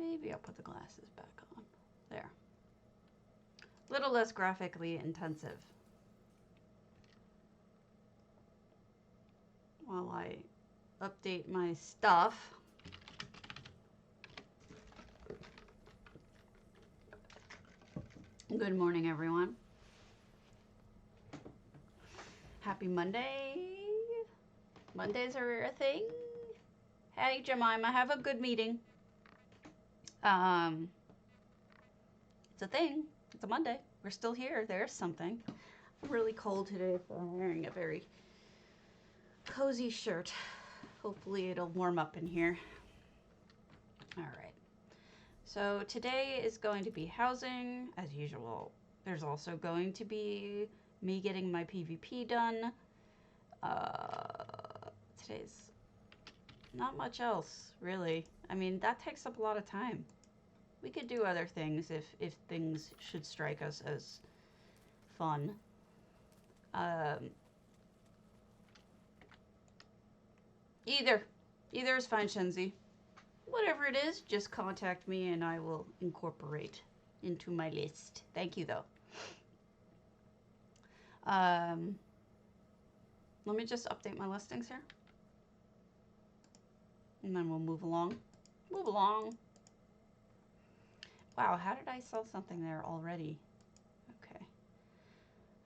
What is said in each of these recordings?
Maybe I'll put the glasses back on. There. A little less graphically intensive. While I update my stuff. Good morning, everyone. Happy Monday. Mondays are a thing. Hey, Jemima, have a good meeting. It's a thing. It's a Monday. We're still here. There's something. I'm really cold today, so I'm wearing a very cozy shirt. Hopefully it'll warm up in here. All right. So today is going to be housing, as usual. There's also going to be me getting my PvP done. Today's not much else, really. I mean, that takes up a lot of time. We could do other things if things should strike us as fun. Either is fine, Shenzi. Whatever it is, just contact me and I will incorporate into my list. Thank you, though. Let me just update my listings here. And then we'll move along. Move along. Wow, how did I sell something there already? Okay.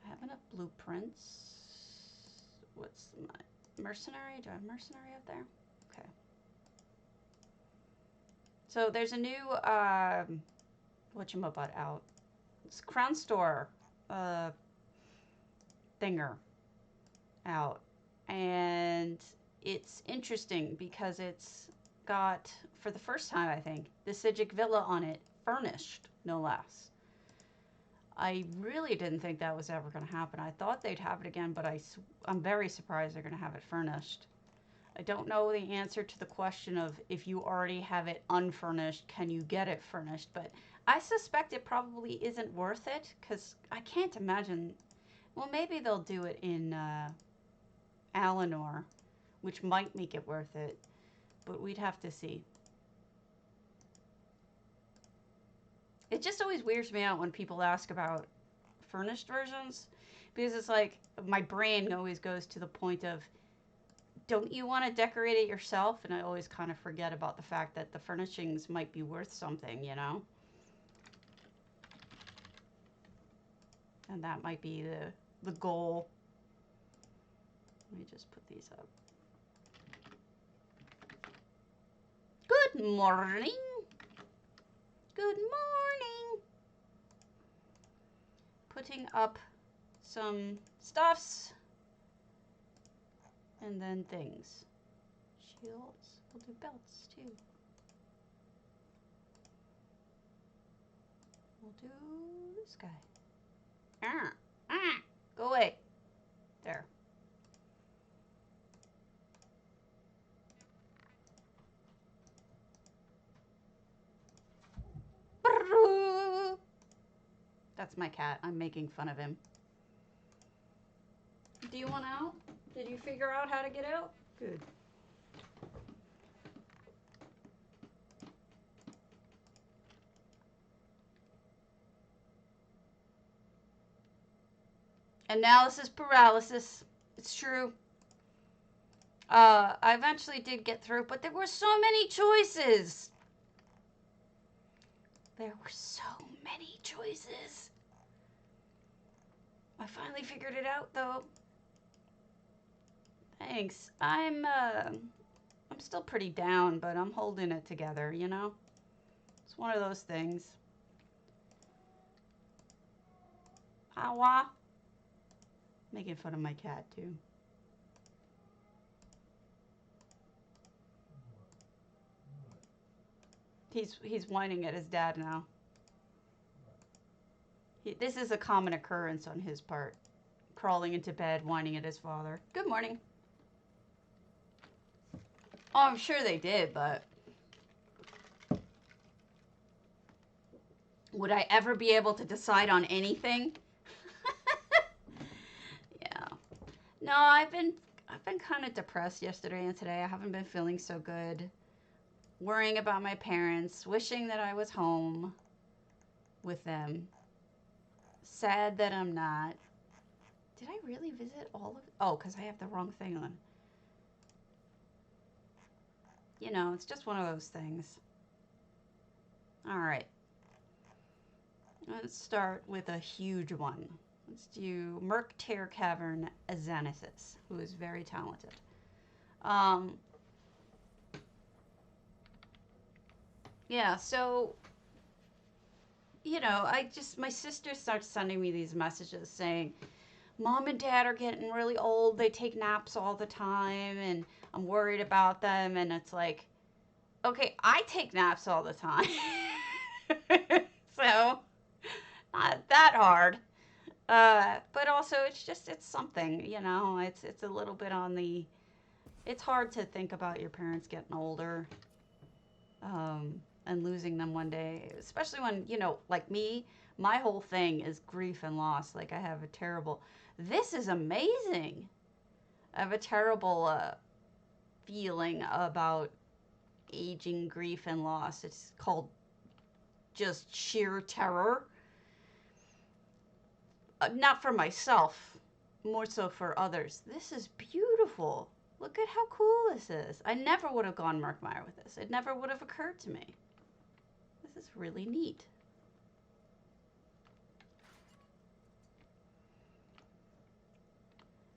I have enough blueprints. What's my mercenary? Do I have mercenary up there? Okay. So there's a new whatchamabut out. It's Crown Store thinger out. And it's interesting because it's got, for the first time I think, the psijic villa on it, furnished, no less. I really didn't think that was ever going to happen. I thought they'd have it again, but I'm very surprised they're going to have it furnished. I don't know the answer to the question of if you already have it unfurnished, can you get it furnished? But I suspect it probably isn't worth it because I can't imagine. Well, maybe they'll do it in Alinor, which might make it worth it, but we'd have to see. It just always weirds me out when people ask about furnished versions, because it's like my brain always goes to the point of, don't you want to decorate it yourself? And I always kind of forget about the fact that the furnishings might be worth something, you know? And that might be the goal. Let me just put these up. Good morning. Good morning. Putting up some stuffs and then things. Shields. We'll do belts too. We'll do this guy. Go away. There. That's my cat. I'm making fun of him. Do you want out? Did you figure out how to get out? Good. Analysis paralysis. It's true. I eventually did get through, but there were so many choices. There were so many choices. I finally figured it out, though. Thanks. I'm still pretty down, but I'm holding it together, you know? It's one of those things. Awa. Making fun of my cat, too. He's whining at his dad now. This is a common occurrence on his part. Crawling into bed, whining at his father. Good morning. Oh, I'm sure they did, but... would I ever be able to decide on anything? Yeah. No, I've been kind of depressed yesterday and today. I haven't been feeling so good. worrying about my parents, wishing that I was home with them. Sad that I'm not. Did I really visit all of it? Oh, because I have the wrong thing on. You know, it's just one of those things. All right. Let's start with a huge one. Let's do Murktear Cavern Xanathus, who is very talented. Yeah, so, you know, my sister starts sending me these messages saying, Mom and Dad are getting really old. They take naps all the time, and I'm worried about them. And it's like, okay, I take naps all the time. So, not that hard. But also, it's something, you know. It's a little bit on the. It's hard to think about your parents getting older, and losing them one day, especially when, you know, like me, my whole thing is grief and loss. Like, I have a terrible. This is amazing. I have a terrible feeling about aging, grief, and loss. It's called just sheer terror. Not for myself, more so for others. This is beautiful. Look at how cool this is. I never would have gone Murkmire with this. It never would have occurred to me. This is really neat.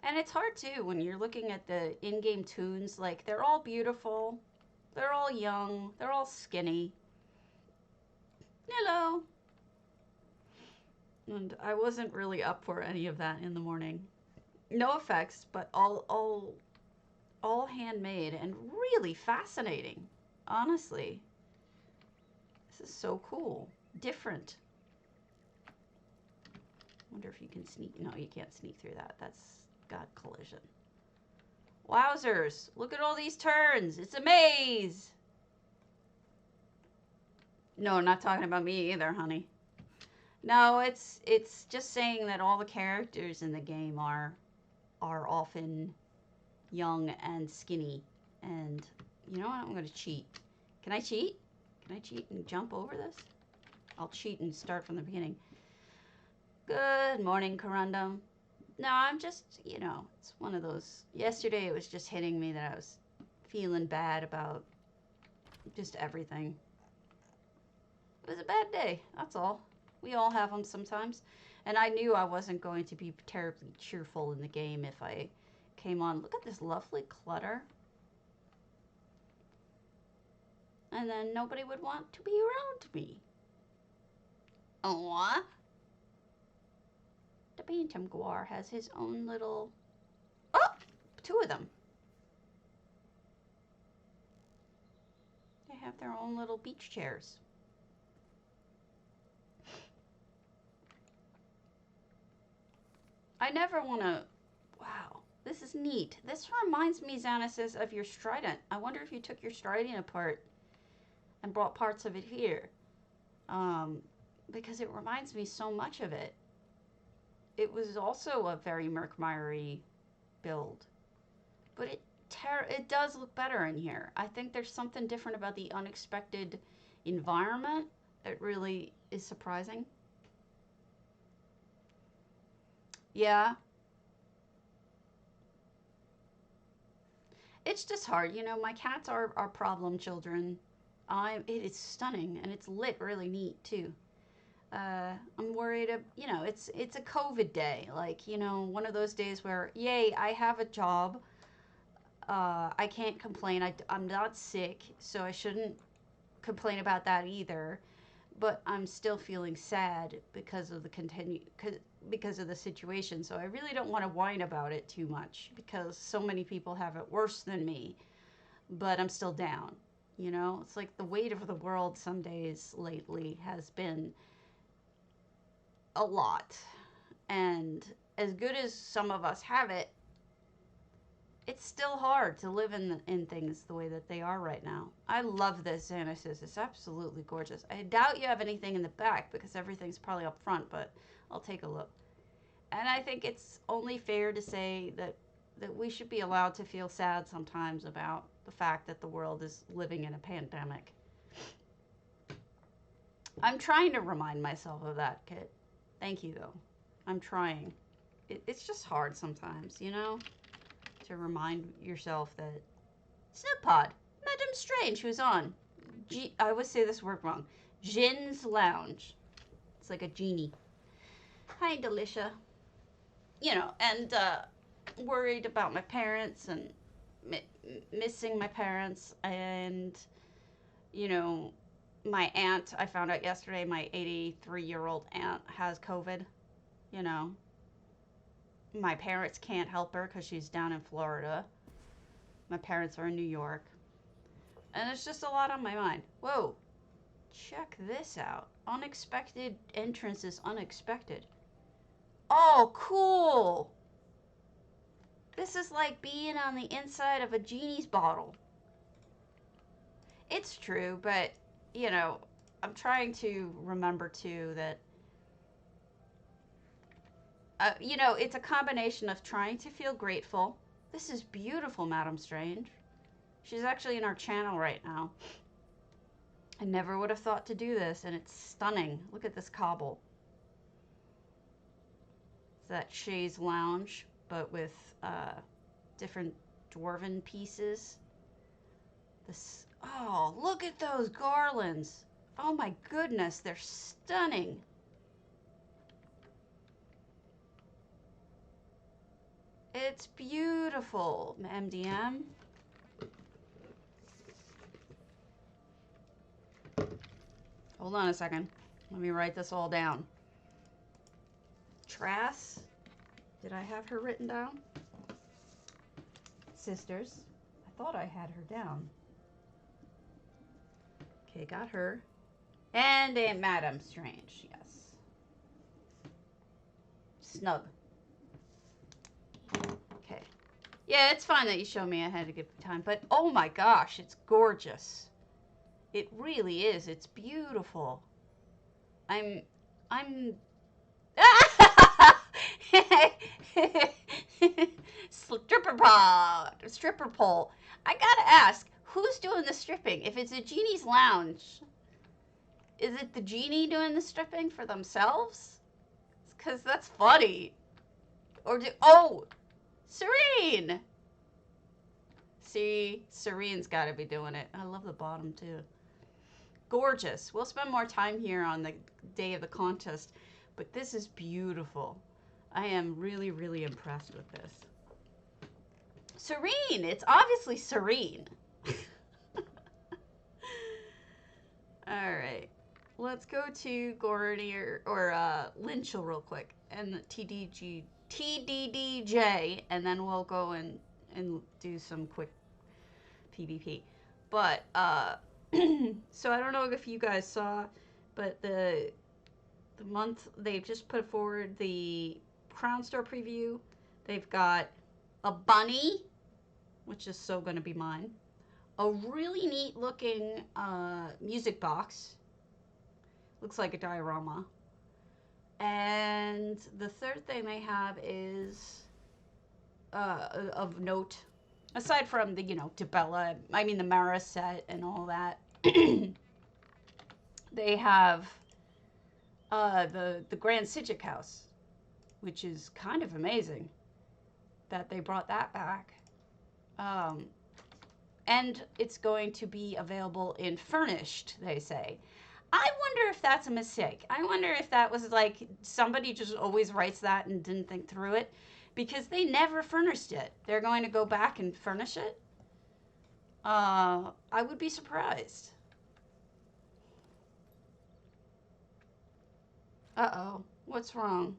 And it's hard too when you're looking at the in-game toons. Like, they're all beautiful. They're all young. They're all skinny. Hello. And I wasn't really up for any of that in the morning. No effects, but all handmade and really fascinating. Honestly. This is so cool. Different. Wonder if you can sneak. No, you can't sneak through that. That's got collision. Wowzers. Look at all these turns. It's a maze. No, I'm not talking about me either, honey. No, it's just saying that all the characters in the game are often young and skinny. And you know what? I'm going to cheat. Can I cheat? Can I cheat and jump over this? I'll cheat and start from the beginning. Good morning, Corundum. No, I'm just, you know, it's one of those. Yesterday it was just hitting me that I was feeling bad about just everything. It was a bad day, that's all. We all have them sometimes. And I knew I wasn't going to be terribly cheerful in the game if I came on. Look at this lovely clutter. And then nobody would want to be around me. Aww. The Bantam Guar has his own little... Oh! Two of them. They have their own little beach chairs. I never want to... Wow. This is neat. This reminds me, Xanathus, of your Strident. I wonder if you took your Strident apart and brought parts of it here. Because it reminds me so much of it. It was also a very Murkmire-y build. But it does look better in here. I think there's something different about the unexpected environment that really is surprising. Yeah. It's just hard. You know, my cats are problem children. It is stunning, and it's lit really neat, too. I'm worried, you know, it's a COVID day. Like, you know, one of those days where, yay, I have a job. I can't complain. I'm not sick, so I shouldn't complain about that either. But I'm still feeling sad because of because of the situation. So I really don't want to whine about it too much because so many people have it worse than me. But I'm still down. You know, it's like the weight of the world some days lately has been a lot. And as good as some of us have it, it's still hard to live in things the way that they are right now. I love this Xanathus. It's absolutely gorgeous. I doubt you have anything in the back because everything's probably up front, but I'll take a look. And I think it's only fair to say that we should be allowed to feel sad sometimes about the fact that the world is living in a pandemic. I'm trying to remind myself of that, Kit. Thank you, though. I'm trying. It's just hard sometimes, you know, to remind yourself that snugpod, Madam Strange, who's on. I always say this word wrong. Djinn's Lounge. It's like a genie. Hi, Delicia. You know, and worried about my parents and missing my parents, and, you know, my aunt, I found out yesterday, my 83-year-old aunt has COVID, you know. My parents can't help her because she's down in Florida. My parents are in New York. And it's just a lot on my mind. Whoa, check this out. Unexpected entrance is unexpected. Oh, cool. This is like being on the inside of a genie's bottle. It's true, but, you know, I'm trying to remember, too, that, you know, it's a combination of trying to feel grateful. This is beautiful, Madam Strange. She's actually in our channel right now. I never would have thought to do this, and it's stunning. Look at this cobble. It's that chaise lounge, but with different dwarven pieces. This, oh, look at those garlands. Oh my goodness, they're stunning. It's beautiful, MDM. Hold on a second. Let me write this all down. Trass. Did I have her written down? Sisters. I thought I had her down. Okay, got her. And a Madam Strange, yes. Snug. Okay. Yeah, it's fine that you show me. I had a good time. But, oh my gosh, it's gorgeous. It really is. It's beautiful. I'm stripper pole. I gotta ask, who's doing the stripping? If it's a genie's lounge, is it the genie doing the stripping for themselves? Because that's funny. Or oh, Serene. See, Serene's got to be doing it. I love the bottom too. Gorgeous. We'll spend more time here on the day of the contest, but this is beautiful. I am really, really impressed with this. Serene! It's obviously Serene. Alright. Let's go to Gournier, or linchal real quick, and TDDJ, and then we'll go and do some quick PvP. But, so I don't know if you guys saw, but the month, they've just put forward the Crown Store preview. They've got a bunny, which is so going to be mine. A really neat looking music box. Looks like a diorama. And the third thing they have is of note, aside from the, you know, Dibella, I mean the Mara set and all that, they have the Grand Psijic house, which is kind of amazing that they brought that back. And it's going to be available in furnished, they say. I wonder if that's a mistake. I wonder if that was like somebody just always writes that and didn't think through it, because they never furnished it. They're going to go back and furnish it. I would be surprised. Uh-oh. What's wrong?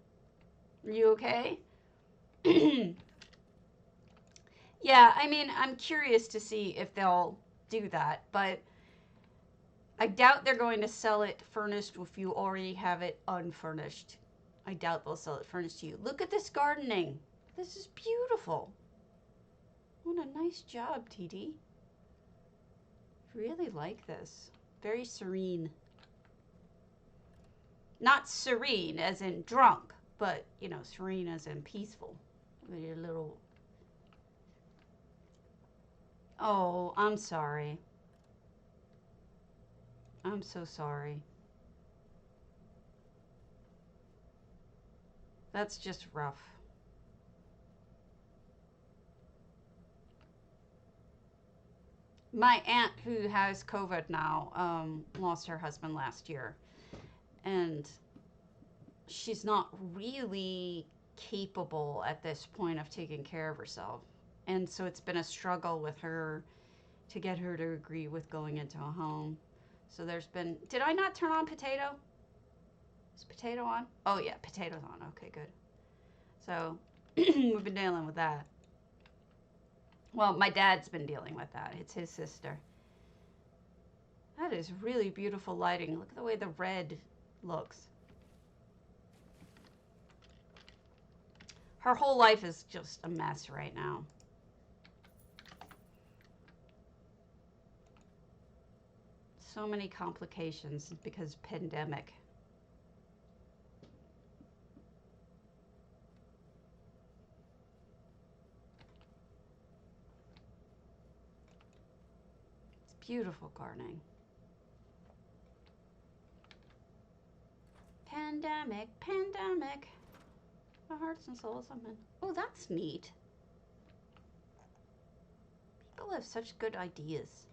Are you okay? Yeah, I mean, I'm curious to see if they'll do that, but I doubt they're going to sell it furnished if you already have it unfurnished. I doubt they'll sell it furnished to you. Look at this gardening. This is beautiful. What a nice job, TD. Really like this. Very serene. Not serene as in drunk, but, you know, serene as in peaceful. With your little... Oh, I'm sorry. I'm so sorry. That's just rough. My aunt, who has COVID now, lost her husband last year. And she's not really capable at this point of taking care of herself. And so it's been a struggle with her to get her to agree with going into a home. So there's been. Did I not turn on potato? Is potato on? Oh, yeah, potato's on. Okay, good. So we've been dealing with that. Well, my dad's been dealing with that. It's his sister. That is really beautiful lighting. Look at the way the red looks. Her whole life is just a mess right now. So many complications because pandemic. It's beautiful gardening. Pandemic, pandemic. My hearts and souls, I'm in. Oh, that's neat. People have such good ideas.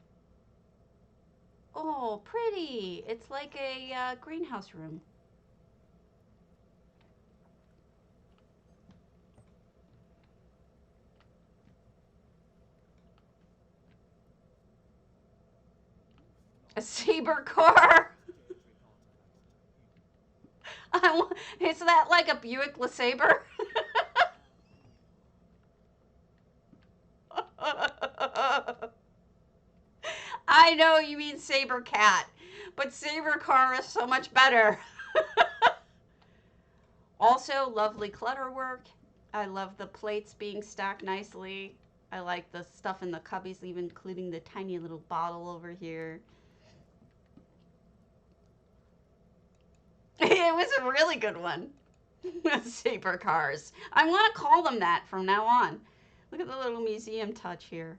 Oh, pretty. It's like a greenhouse room. A saber car. Is that like a Buick LeSabre? I know you mean saber cat, but saber car is so much better. Also, lovely clutter work. I love the plates being stacked nicely. I like the stuff in the cubbies, even including the tiny little bottle over here. It was a really good one. Saber cars. I want to call them that from now on. Look at the little museum touch here.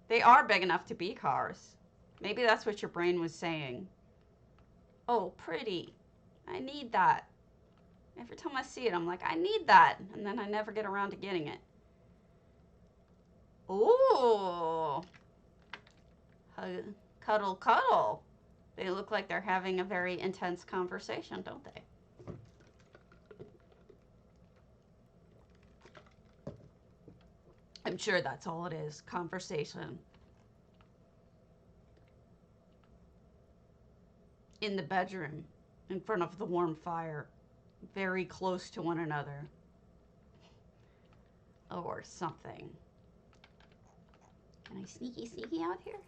They are big enough to be cars. Maybe that's what your brain was saying. Oh, pretty. I need that. Every time I see it, I'm like, I need that. And then I never get around to getting it. Ooh. Cuddle, cuddle. They look like they're having a very intense conversation, don't they? I'm sure that's all it is, conversation. In the bedroom, in front of the warm fire, very close to one another. Or something. Can I sneaky out here?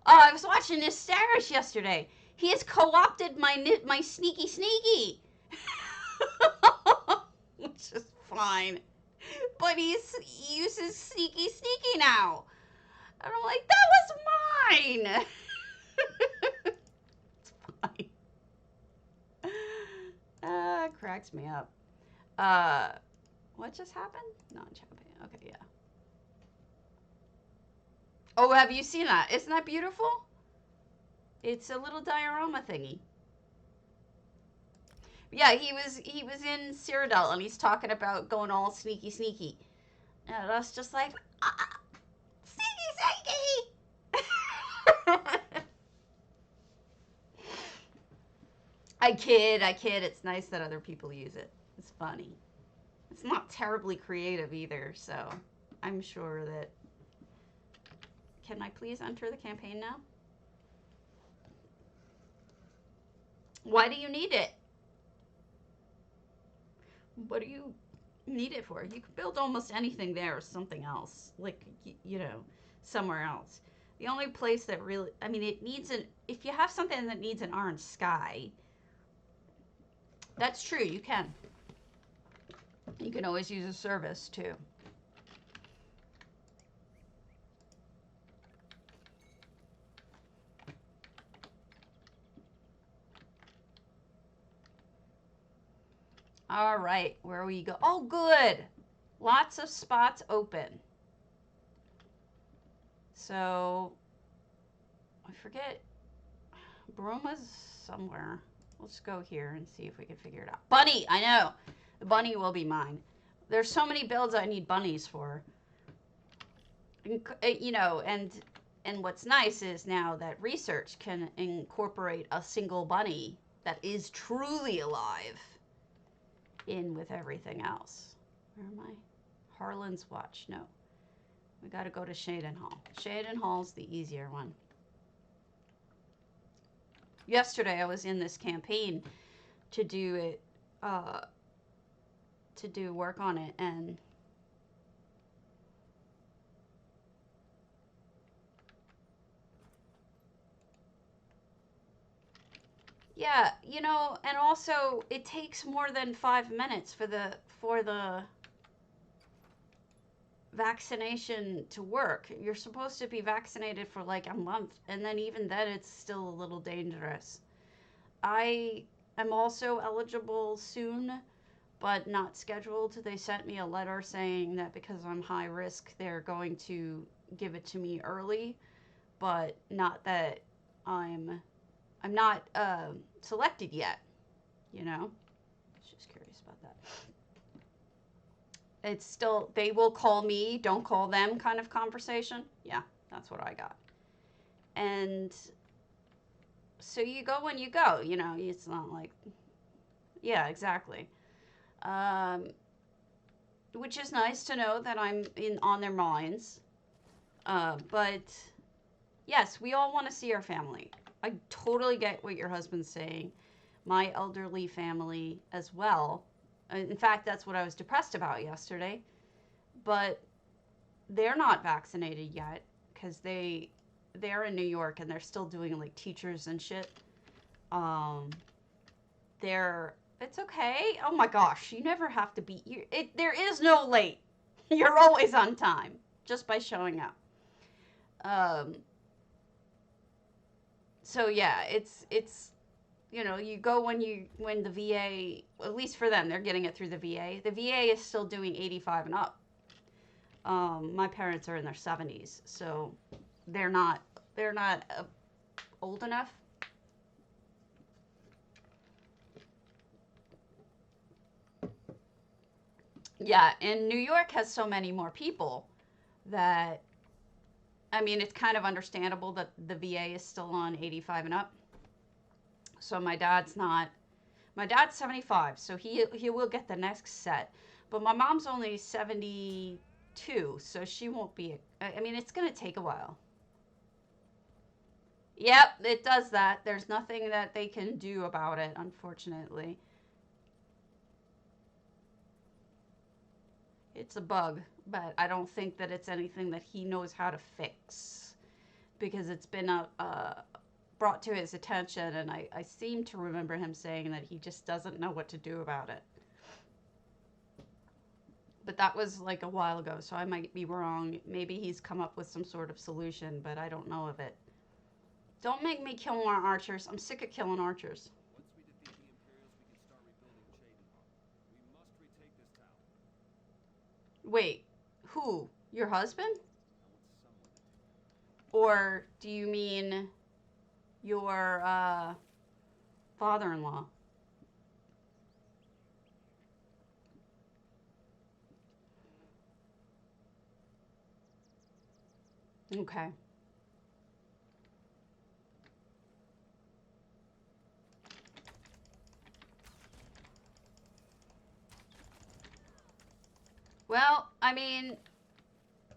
Oh, I was watching Astaris yesterday. He has co-opted my sneaky. Which is fine. But he uses sneaky now. And I'm like, that was mine. It's fine. Cracks me up. What just happened? Non-champagne. Okay, yeah. Oh, have you seen that? Isn't that beautiful? It's a little diorama thingy. Yeah, he was in Cyrodiil and he's talking about going all sneaky. And I was just like, sneaky. I kid. It's nice that other people use it. It's funny. It's not terribly creative either, so I'm sure that... Can I please enter the campaign now? Why do you need it? What do you need it for? You could build almost anything there or something else. Like, you know, somewhere else. The only place that really... I mean, it needs an... If you have something that needs an orange sky... That's true, you can. You can always use a service, too. All right, where we go? Oh, good. Lots of spots open. So, I forget. Broma's somewhere. Let's go here and see if we can figure it out. Bunny! I know! The bunny will be mine. There's so many builds I need bunnies for. You know, and what's nice is now that research can incorporate a single bunny that is truly alive in with everything else. Where am I? Harlan's Watch. No. We got to go to Shaden Hall. Shaden Hall's the easier one. Yesterday I was in this campaign to do it, to do work on it, and yeah, you know, and also it takes more than 5 minutes for the vaccination to work. You're supposed to be vaccinated for like a month, and then even then it's still a little dangerous. I am also eligible soon, but not scheduled. They sent me a letter saying that because I'm high risk, they're going to give it to me early, but not that I'm not selected yet, you know? I was just curious about that. It's still, they will call me, don't call them kind of conversation. Yeah, that's what I got. And so you go when you go, you know, it's not like, yeah, exactly. Which is nice to know that I'm on their minds. But yes, we all want to see our family. I totally get what your husband's saying. My elderly family as well. In fact, that's what I was depressed about yesterday. But they're not vaccinated yet because they're in New York and they're still doing like teachers and shit. It's okay. Oh my gosh, you never have to be. There is no late. You're always on time just by showing up. So yeah, it's you know, you go when the VA, at least for them, they're getting it through the VA. The VA is still doing 85 and up. My parents are in their 70s, so they're not old enough. Yeah, and New York has so many more people that, I mean, it's kind of understandable that the VA is still on 85 and up. So my dad's 75, so he will get the next set. But my mom's only 72, so she won't be, I mean, it's going to take a while. Yep, it does that. There's nothing that they can do about it, unfortunately. It's a bug, but I don't think that it's anything that he knows how to fix, because it's been brought to his attention, and I seem to remember him saying that he just doesn't know what to do about it. But that was like a while ago, so I might be wrong. Maybe he's come up with some sort of solution, but I don't know of it. Don't make me kill more archers. I'm sick of killing archers. Once we defeat the Imperials, we can start rebuilding Shadenhall. We must retake this town. Wait, who? Your husband? I want someone to take it. Or do you mean your father-in-law? Okay. Well, I mean,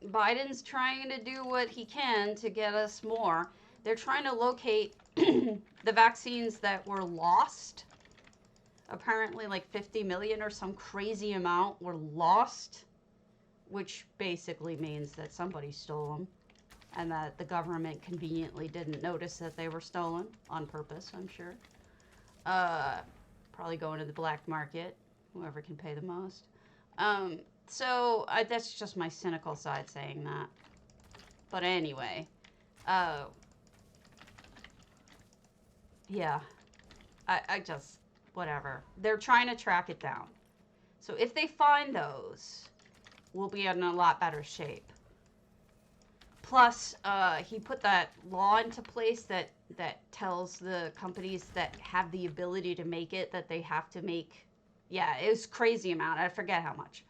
Biden's trying to do what he can to get us more. They're trying to locate the vaccines that were lost. Apparently like 50 million or some crazy amount were lost, which basically means that somebody stole them and that the government conveniently didn't notice that they were stolen on purpose, I'm sure. Probably going to the black market, whoever can pay the most. So that's just my cynical side saying that. But anyway, yeah, I just, whatever. They're trying to track it down. So if they find those, we'll be in a lot better shape. Plus, he put that law into place that tells the companies that have the ability to make it that they have to make, yeah, it was crazy amount. I forget how much.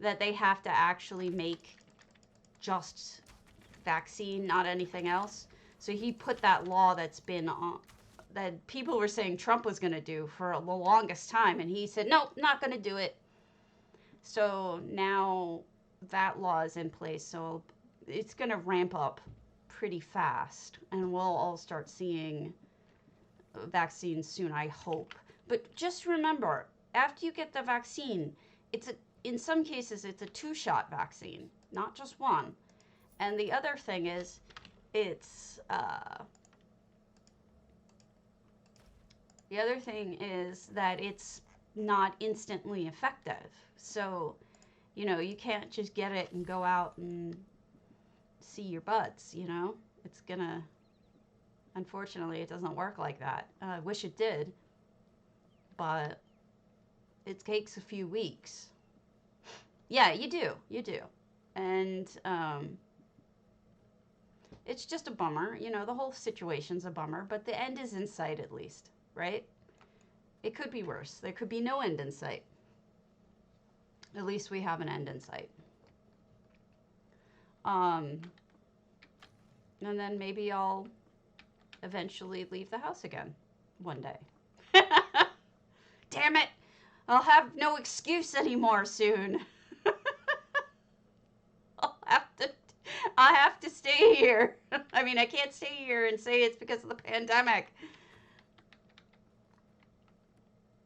That they have to actually make just vaccine, not anything else. So he put that law that's been on, that people were saying Trump was going to do for the longest time. And he said, nope, not going to do it. So now that law is in place. So it's going to ramp up pretty fast, and we'll all start seeing vaccines soon, I hope. But just remember, after you get the vaccine, in some cases it's a 2-shot vaccine, not just one. And the other thing is, that it's not instantly effective. So, you can't just get it and go out and see your buds, it's gonna, unfortunately, it doesn't work like that. I wish it did, but it takes a few weeks. Yeah, you do. And it's just a bummer, the whole situation's a bummer, but the end is in sight at least, right? It could be worse. There could be no end in sight. At least we have an end in sight. And then maybe I'll eventually leave the house again one day. Damn it! I'll have no excuse anymore soon. I have to stay here. I mean, I can't stay here and say it's because of the pandemic.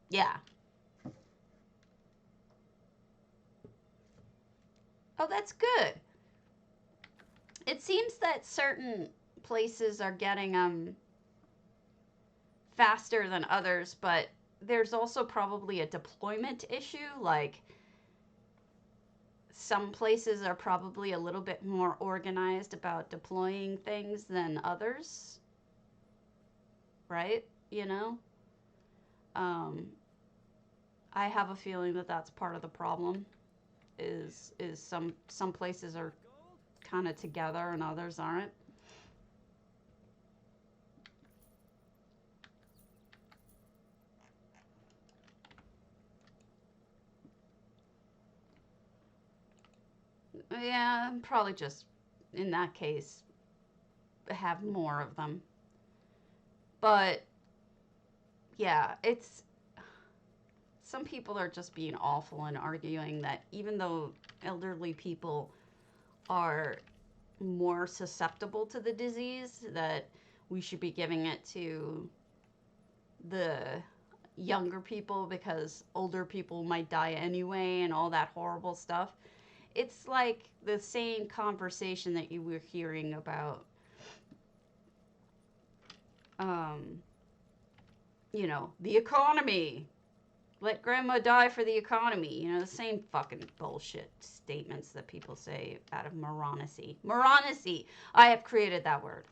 Yeah. Oh, that's good. It seems that certain places are getting faster than others, but there's also probably a deployment issue. Like, some places are probably a little bit more organized about deploying things than others, right? I have a feeling that that's part of the problem. Is some places are kind of together and others aren't. Yeah, probably just, in that case, have more of them. But, yeah, some people are just being awful and arguing that even though elderly people are more susceptible to the disease, that we should be giving it to the younger people because older people might die anyway and all that horrible stuff. It's like the same conversation that you were hearing about, the economy. Let grandma die for the economy. The same fucking bullshit statements that people say out of moronicy. Moronicy! I have created that word.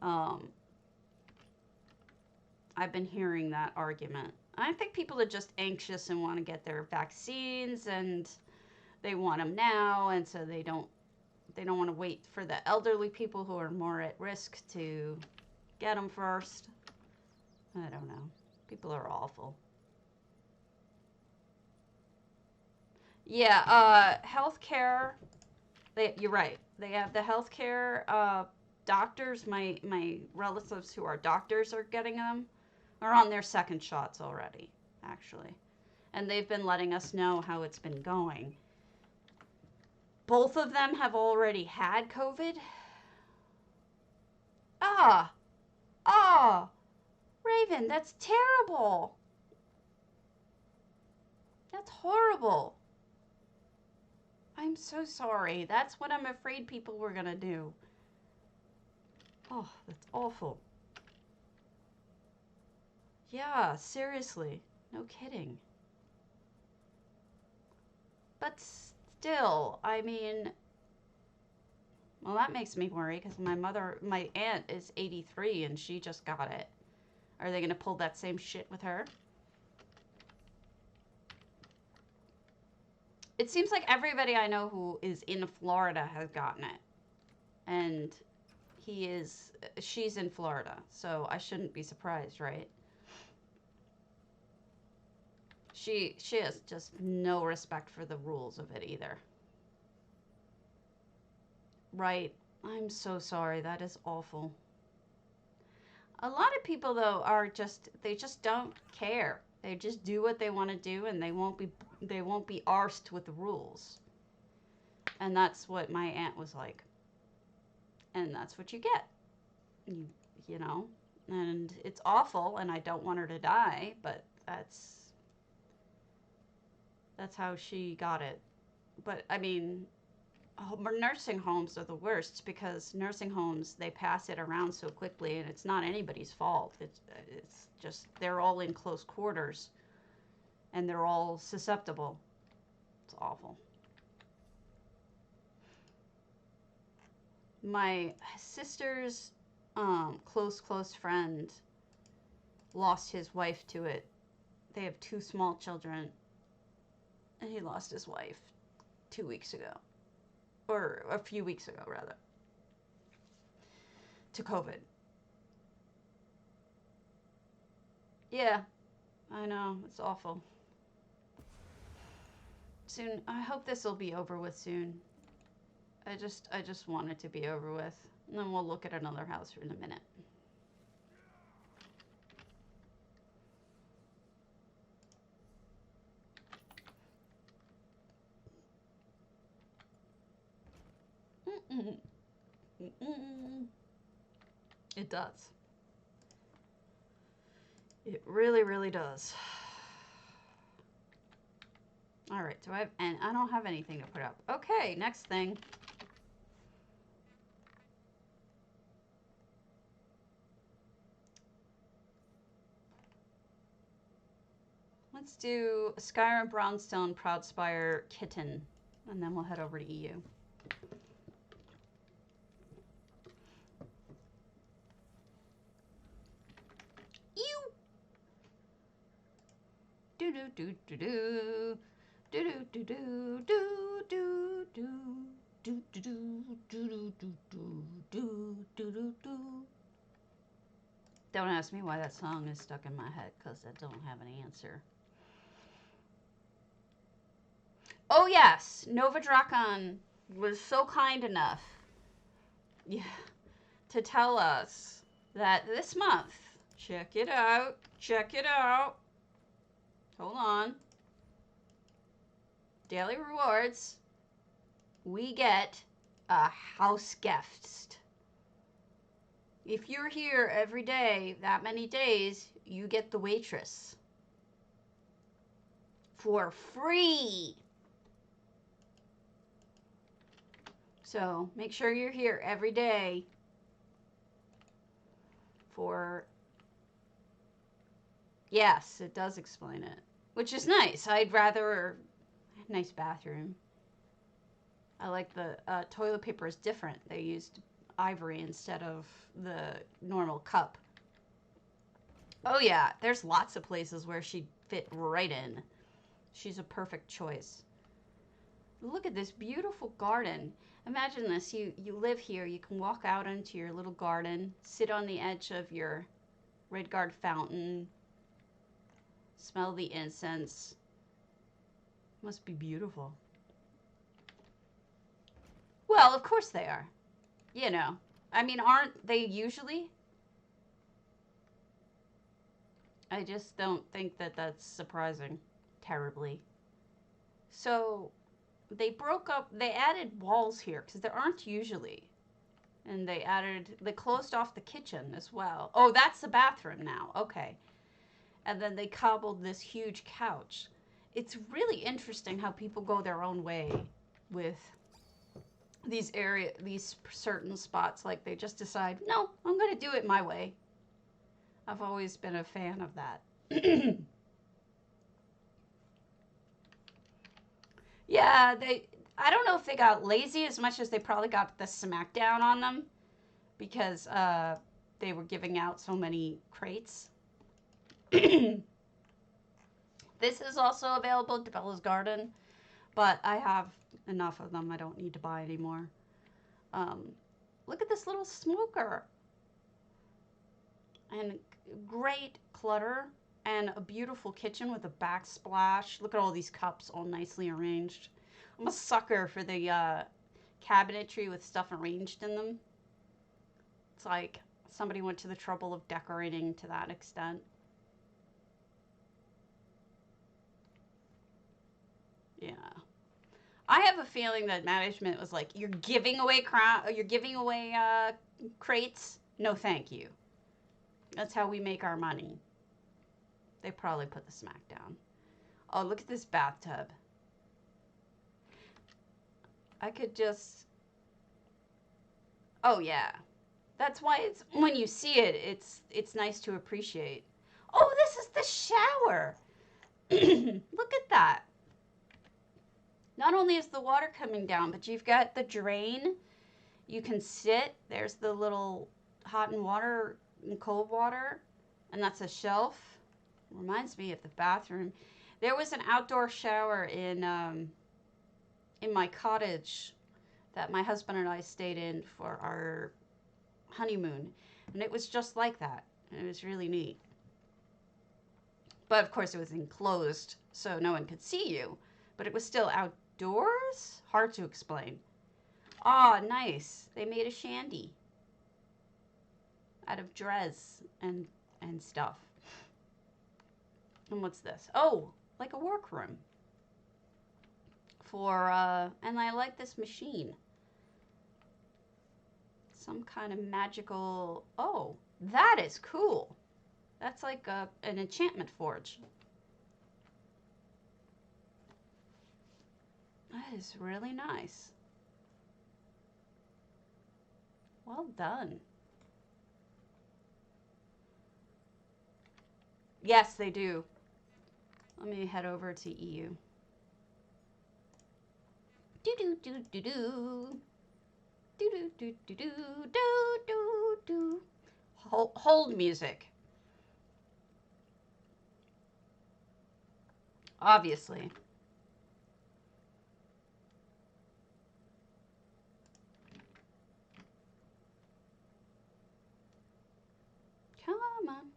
I've been hearing that argument. I think people are just anxious and want to get their vaccines, and they want them now, and so they don't want to wait for the elderly people who are more at risk to get them first. I don't know. People are awful. Yeah, healthcare. You're right. They have the healthcare doctors. My relatives who are doctors are getting them, are on their second shots already, actually, and they've been letting us know how it's been going. Both of them have already had COVID. Raven, that's terrible. That's horrible. I'm so sorry. That's what I'm afraid people were gonna do. Oh, that's awful. Yeah, seriously. No kidding. But still, I mean, well, that makes me worry because my aunt is 83 and she just got it. Are they gonna pull that same shit with her? It seems like everybody I know who is in Florida has gotten it. And she's in Florida, so I shouldn't be surprised, right? She has just no respect for the rules of it either. Right. I'm so sorry. That is awful. A lot of people though they just don't care. They just do what they want to do and they won't be arsed with the rules. And that's what my aunt was like. And that's what you get. You know, and it's awful and I don't want her to die, but that's how she got it. But I mean, nursing homes are the worst because nursing homes, they pass it around so quickly and it's not anybody's fault. It's just they're all in close quarters and they're all susceptible. It's awful. My sister's close friend lost his wife to it. They have 2 small children and he lost his wife 2 weeks ago. Or a few weeks ago, rather, to COVID. Yeah, I know, it's awful. Soon, I hope this will be over with soon. I just want it to be over with. And then we'll look at another house in a minute. It does. It really, really does. All right, so I don't have anything to put up. Okay, next thing. Let's do Skyrim, Brownstone, Proudspire, Kitten, and then we'll head over to EU. Do do do do do do do do do do do do do do do do do do. Don't ask me why that song is stuck in my head, because I don't have an answer. Oh yes, Nova Drakon was so kind enough, to tell us that this month, check it out, hold on, daily rewards, we get a house guest. If you're here every day, that many days, you get the waitress. For free. So make sure you're here every day for... Yes, it does explain it. Which is nice. I'd rather... Nice bathroom. I like the toilet paper is different. They used ivory instead of the normal cup. Oh yeah, there's lots of places where she'd fit right in. She's a perfect choice. Look at this beautiful garden. Imagine this, you live here, you can walk out into your little garden, sit on the edge of your Redguard fountain, smell the incense. Must be beautiful. Well, of course they are. You know, I mean, aren't they usually? I just don't think that that's surprising terribly. So they broke up, they added walls here because there aren't usually. And they closed off the kitchen as well. Oh, that's the bathroom now. Okay. And then they cobbled this huge couch. It's really interesting how people go their own way with these certain spots. Like they just decide, no, I'm going to do it my way. I've always been a fan of that. Yeah, I don't know if they got lazy as much as they probably got the smackdown on them because they were giving out so many crates. This is also available at Bella's Garden, But I have enough of them. I don't need to buy anymore. Look at this little smoker. And great clutter. And a beautiful kitchen with a backsplash. Look at all these cups all nicely arranged. I'm a sucker for the cabinetry with stuff arranged in them. It's like somebody went to the trouble of decorating to that extent. Yeah. I have a feeling that management was like, you're giving away crates? No, thank you. That's how we make our money. They probably put the smack down. Oh, look at this bathtub. I could just... Oh, yeah. That's why it's when you see it, it's nice to appreciate. Oh, this is the shower. Look at that. Not only is the water coming down, but you've got the drain. You can sit. There's the little hot and water and cold water, and that's a shelf. Reminds me of the bathroom. There was an outdoor shower in my cottage that my husband and I stayed in for our honeymoon, and it was just like that. And it was really neat. But of course, it was enclosed, so no one could see you. But it was still outdoors? Hard to explain. Ah, nice. They made a shandy out of dress and stuff. And what's this? Oh, like a workroom. For, and I like this machine. Some kind of magical, oh, that is cool. That's like an enchantment forge. That is really nice. Well done. Yes, they do. Let me head over to EU. Do-do-do-do-do. Do-do-do-do-do. Hold music. Obviously. Come on.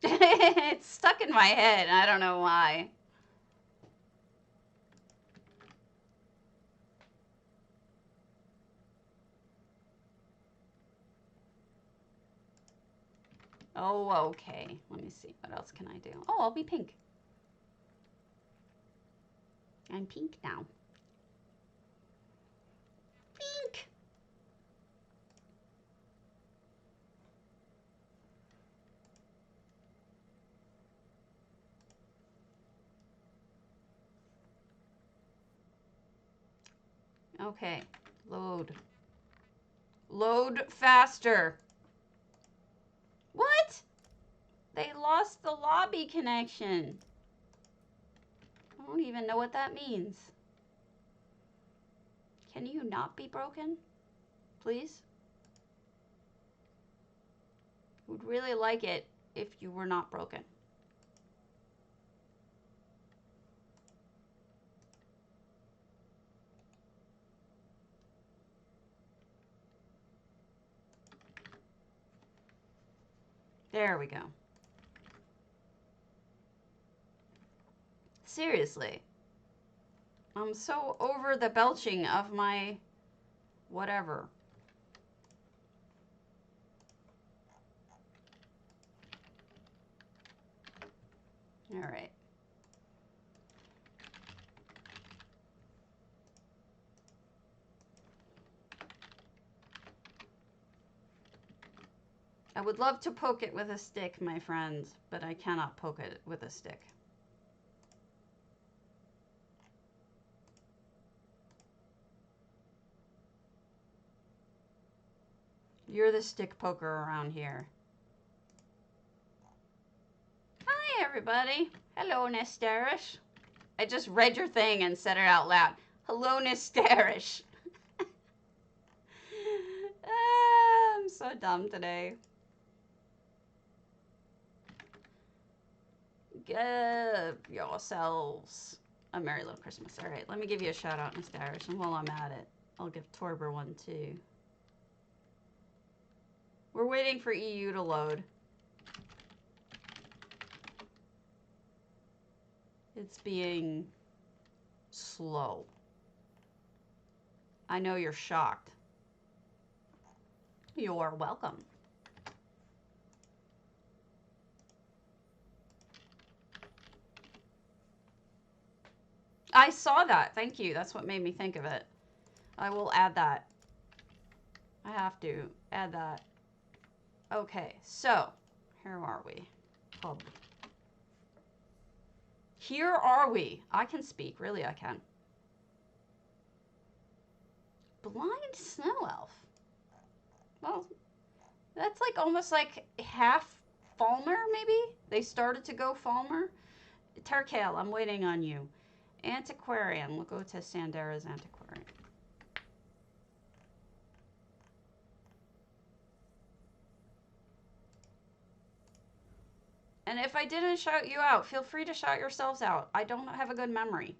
It's stuck in my head. I don't know why. Oh, okay. Let me see. What else can I do? Oh, I'll be pink. I'm pink now. Pink! Okay. Load. Load faster. What? They lost the lobby connection. I don't even know what that means. Can you not be broken? Please? Would really like it if you were not broken. There we go. Seriously. I'm so over the belching of my whatever. All right. I would love to poke it with a stick, my friends, but I cannot poke it with a stick. You're the stick poker around here. Hi, everybody. Hello, Nestarish. I just read your thing and said it out loud. Hello, Nestarish. I'm so dumb today. Give yourselves a merry little Christmas. All right, let me give you a shout out, Miss Darish, and while I'm at it, I'll give Torber one too. We're waiting for EU to load. It's being slow. I know you're shocked. You're welcome. I saw that. Thank you. That's what made me think of it. I will add that. I have to add that. Okay, so here are we. Hub. Here are we. I can speak. Really, I can. Blind snow elf. Well, that's like almost like half Falmer, maybe? They started to go Falmer. Terkale, I'm waiting on you. Antiquarian. We'll go to Sandera's Antiquarian. And if I didn't shout you out, feel free to shout yourselves out. I don't have a good memory.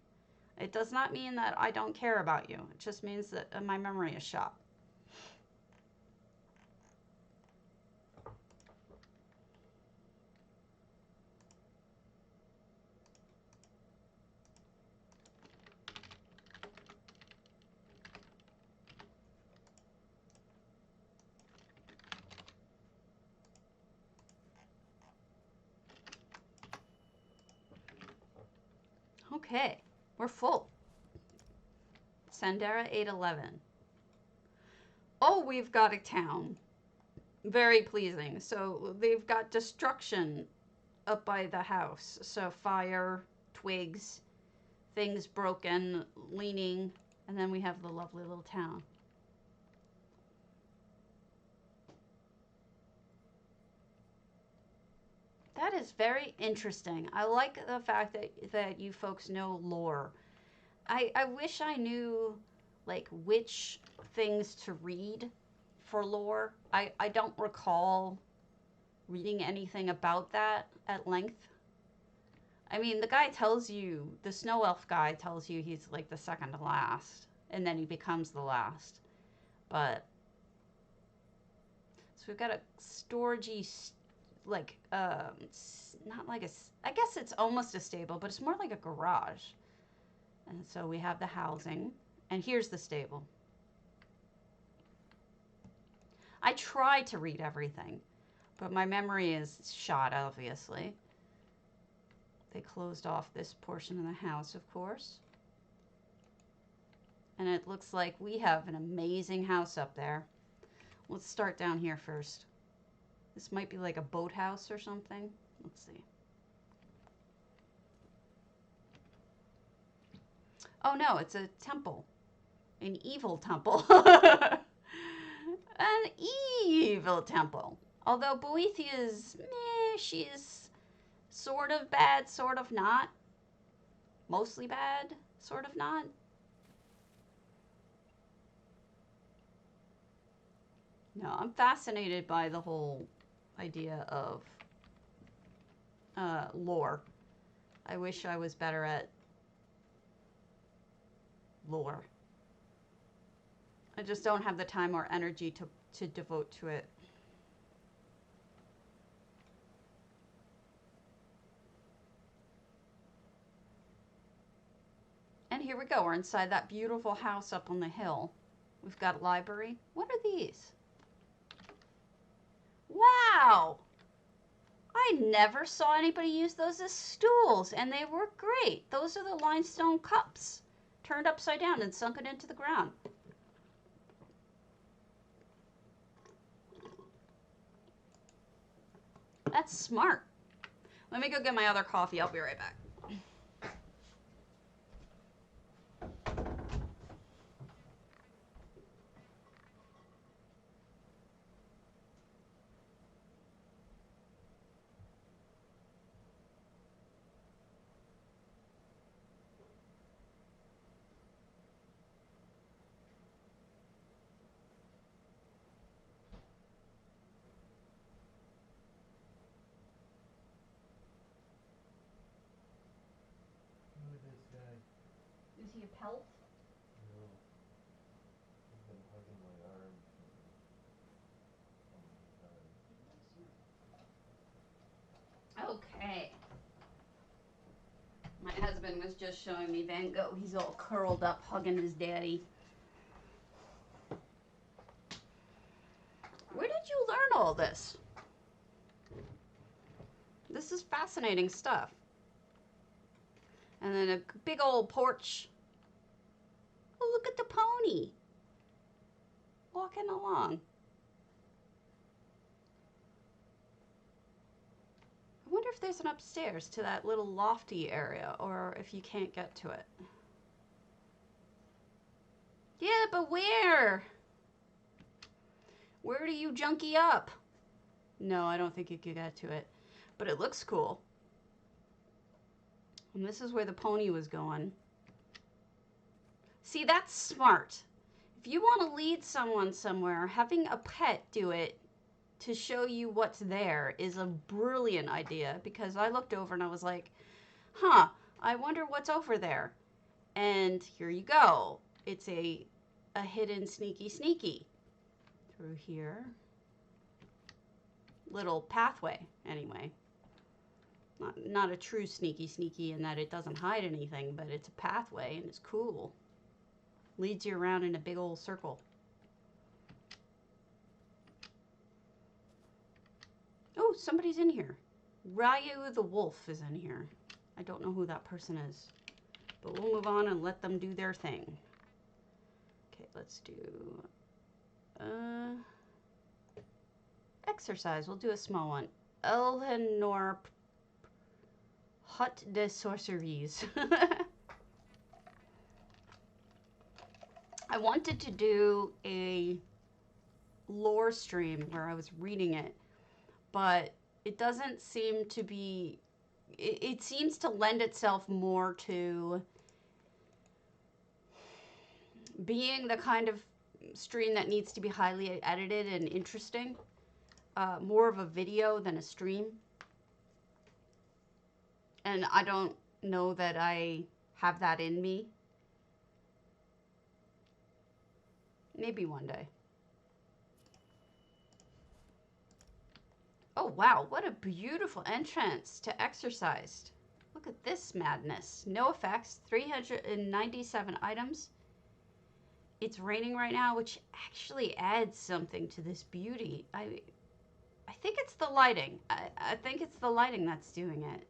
It does not mean that I don't care about you. It just means that my memory is shot. Okay, we're full. Sandera 811. Oh, we've got a town. Very pleasing. So they've got destruction up by the house. So fire, twigs, things broken, leaning, and then we have the lovely little town. That is very interesting. I like the fact that you folks know lore. I wish I knew, like, which things to read for lore. I don't recall reading anything about that at length. I mean, the guy tells you, the snow elf guy tells you he's, like, the second to last. And then he becomes the last. But, so we've got a storagey, like, not like a, I guess it's almost a stable, but it's more like a garage. And so we have the housing, and here's the stable. I try to read everything, but my memory is shot, obviously. They closed off this portion of the house, of course. And it looks like we have an amazing house up there. Let's start down here first. This might be like a boathouse or something. Let's see. Oh no, it's a temple. An evil temple. An evil temple. Although Boethia is, meh, she's sort of bad, sort of not. Mostly bad, sort of not. No, I'm fascinated by the whole idea of lore. I wish I was better at lore. I just don't have the time or energy to devote to it. And here we go. We're inside that beautiful house up on the hill. We've got a library. What are these? Wow! I never saw anybody use those as stools, and they were great. Those are the limestone cups, turned upside down and sunken into the ground. That's smart. Let me go get my other coffee. I'll be right back. into your pelt? No. I've been hugging my arm for a long time. Okay. My husband was just showing me Van Gogh. He's all curled up, hugging his daddy. Where did you learn all this? This is fascinating stuff. And then a big old porch. Oh, look at the pony. Walking along. I wonder if there's an upstairs to that little lofty area, or if you can't get to it. Yeah, but where? Where do you junkie up? No, I don't think you could get to it. But it looks cool. And this is where the pony was going. See, that's smart. If you want to lead someone somewhere, having a pet do it to show you what's there is a brilliant idea, because I looked over and I was like, huh, I wonder what's over there. And here you go. It's a hidden sneaky through here. Little pathway, anyway. Not a true sneaky in that it doesn't hide anything, but it's a pathway and it's cool. Leads you around in a big old circle. Oh, somebody's in here. Ryu the wolf is in here. I don't know who that person is, but we'll move on and let them do their thing. Okay, let's do exercise. We'll do a small one. Elhenor Hut de Sorceries. I wanted to do a lore stream where I was reading it, but it doesn't seem to be, it seems to lend itself more to being the kind of stream that needs to be highly edited and interesting. More of a video than a stream. And I don't know that I have that in me. Maybe one day. Oh wow, what a beautiful entrance to Exorcised. Look at this madness. No effects, 397 items. It's raining right now, which actually adds something to this beauty. I think it's the lighting. I think it's the lighting that's doing it.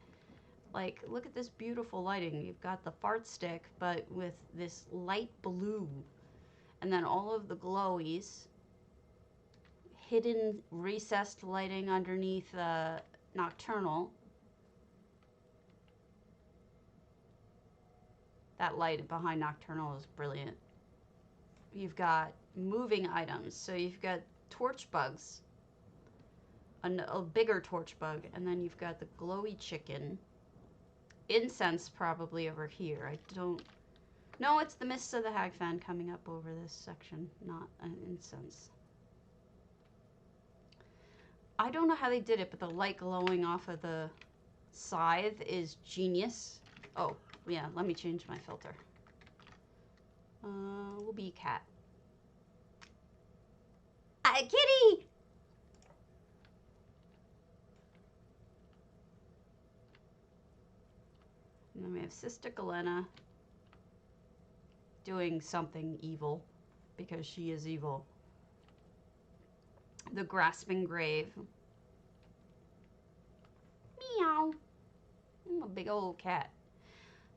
Like, look at this beautiful lighting. You've got the fart stick, but with this light blue. And then all of the glowies. Hidden, recessed lighting underneath Nocturnal. That light behind Nocturnal is brilliant. You've got moving items. So you've got torch bugs. A bigger torch bug. And then you've got the glowy chicken. Incense probably over here. I don't... No, it's the Mists of the Hag fan coming up over this section, not an incense. I don't know how they did it, but the light glowing off of the scythe is genius. Oh, yeah, let me change my filter. We'll be cat. Hi, kitty! And then we have Sister Galena doing something evil, because she is evil. The Grasping Grave. Meow. I'm a big old cat.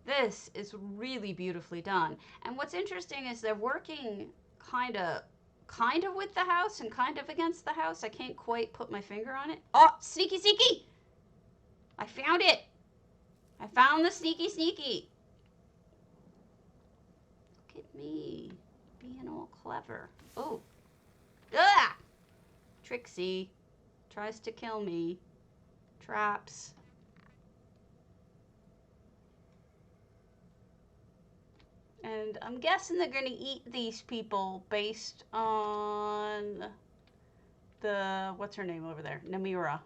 This is really beautifully done. And what's interesting is they're working kind of with the house and kind of against the house. I can't quite put my finger on it. Oh, sneaky! I found it! I found the sneaky! Look at me, being all clever. Oh. Ugh! Trixie tries to kill me. Traps. And I'm guessing they're going to eat these people based on the, what's her name over there? Namira.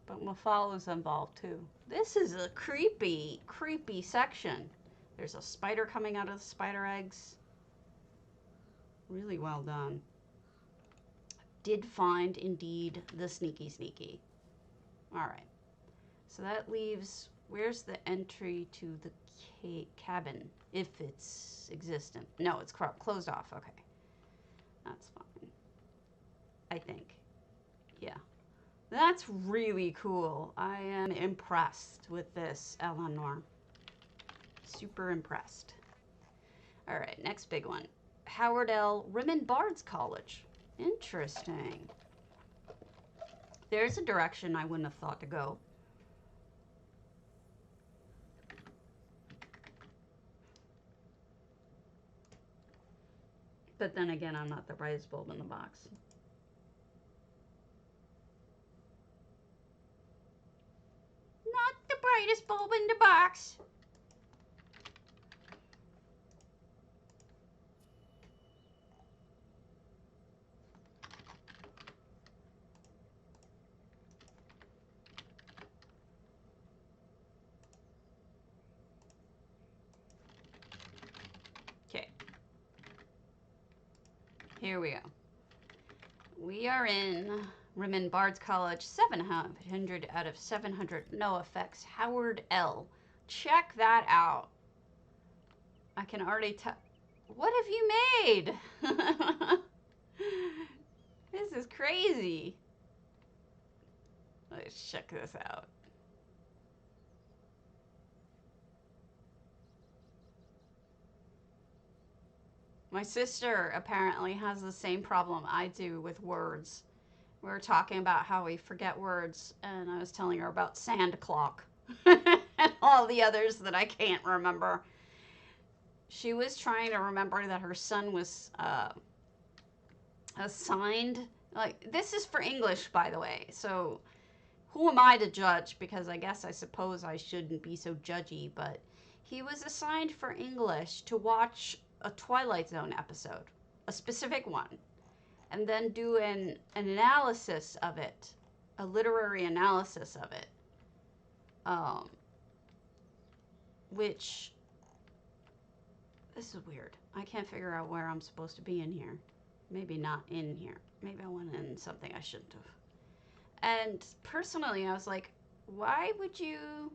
But Mafalo's involved too. This is a creepy, creepy section. There's a spider coming out of the spider eggs. Really well done. Did find, indeed, the sneaky sneaky. Alright. So that leaves... Where's the entry to the cabin? If it's existent. No, it's closed off. Okay. That's fine. I think. Yeah. That's really cool. I am impressed with this Eleanor. Super impressed. Alright, next big one. Howard L. Rimmen Bard's College. Interesting. There's a direction I wouldn't have thought to go. But then again, I'm not the brightest bulb in the box. Not the brightest bulb in the box. Okay. Here we go. We are in Rimmen Bard's College, 700 out of 700. No effects. Howard L. Check that out. I can already tell. What have you made? This is crazy. Let's check this out. My sister apparently has the same problem I do with words. We were talking about how we forget words, and I was telling her about sand clock and all the others that I can't remember. She was trying to remember that her son was assigned. Like, this is for English, by the way, so who am I to judge? Because I guess I suppose I shouldn't be so judgy, but he was assigned for English to watch a Twilight Zone episode, a specific one, and then do an analysis of it, a literary analysis of it, which, this is weird. I can't figure out where I'm supposed to be in here. Maybe not in here. Maybe I went in something I shouldn't have. And personally, I was like, why would you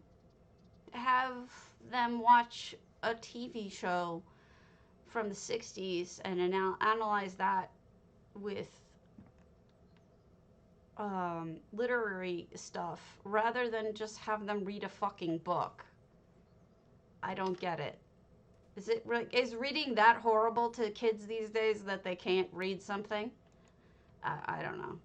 have them watch a TV show from the 60s and analyze that with literary stuff rather than just have them read a fucking book? I don't get it. Is reading that horrible to kids these days that they can't read something? I don't know.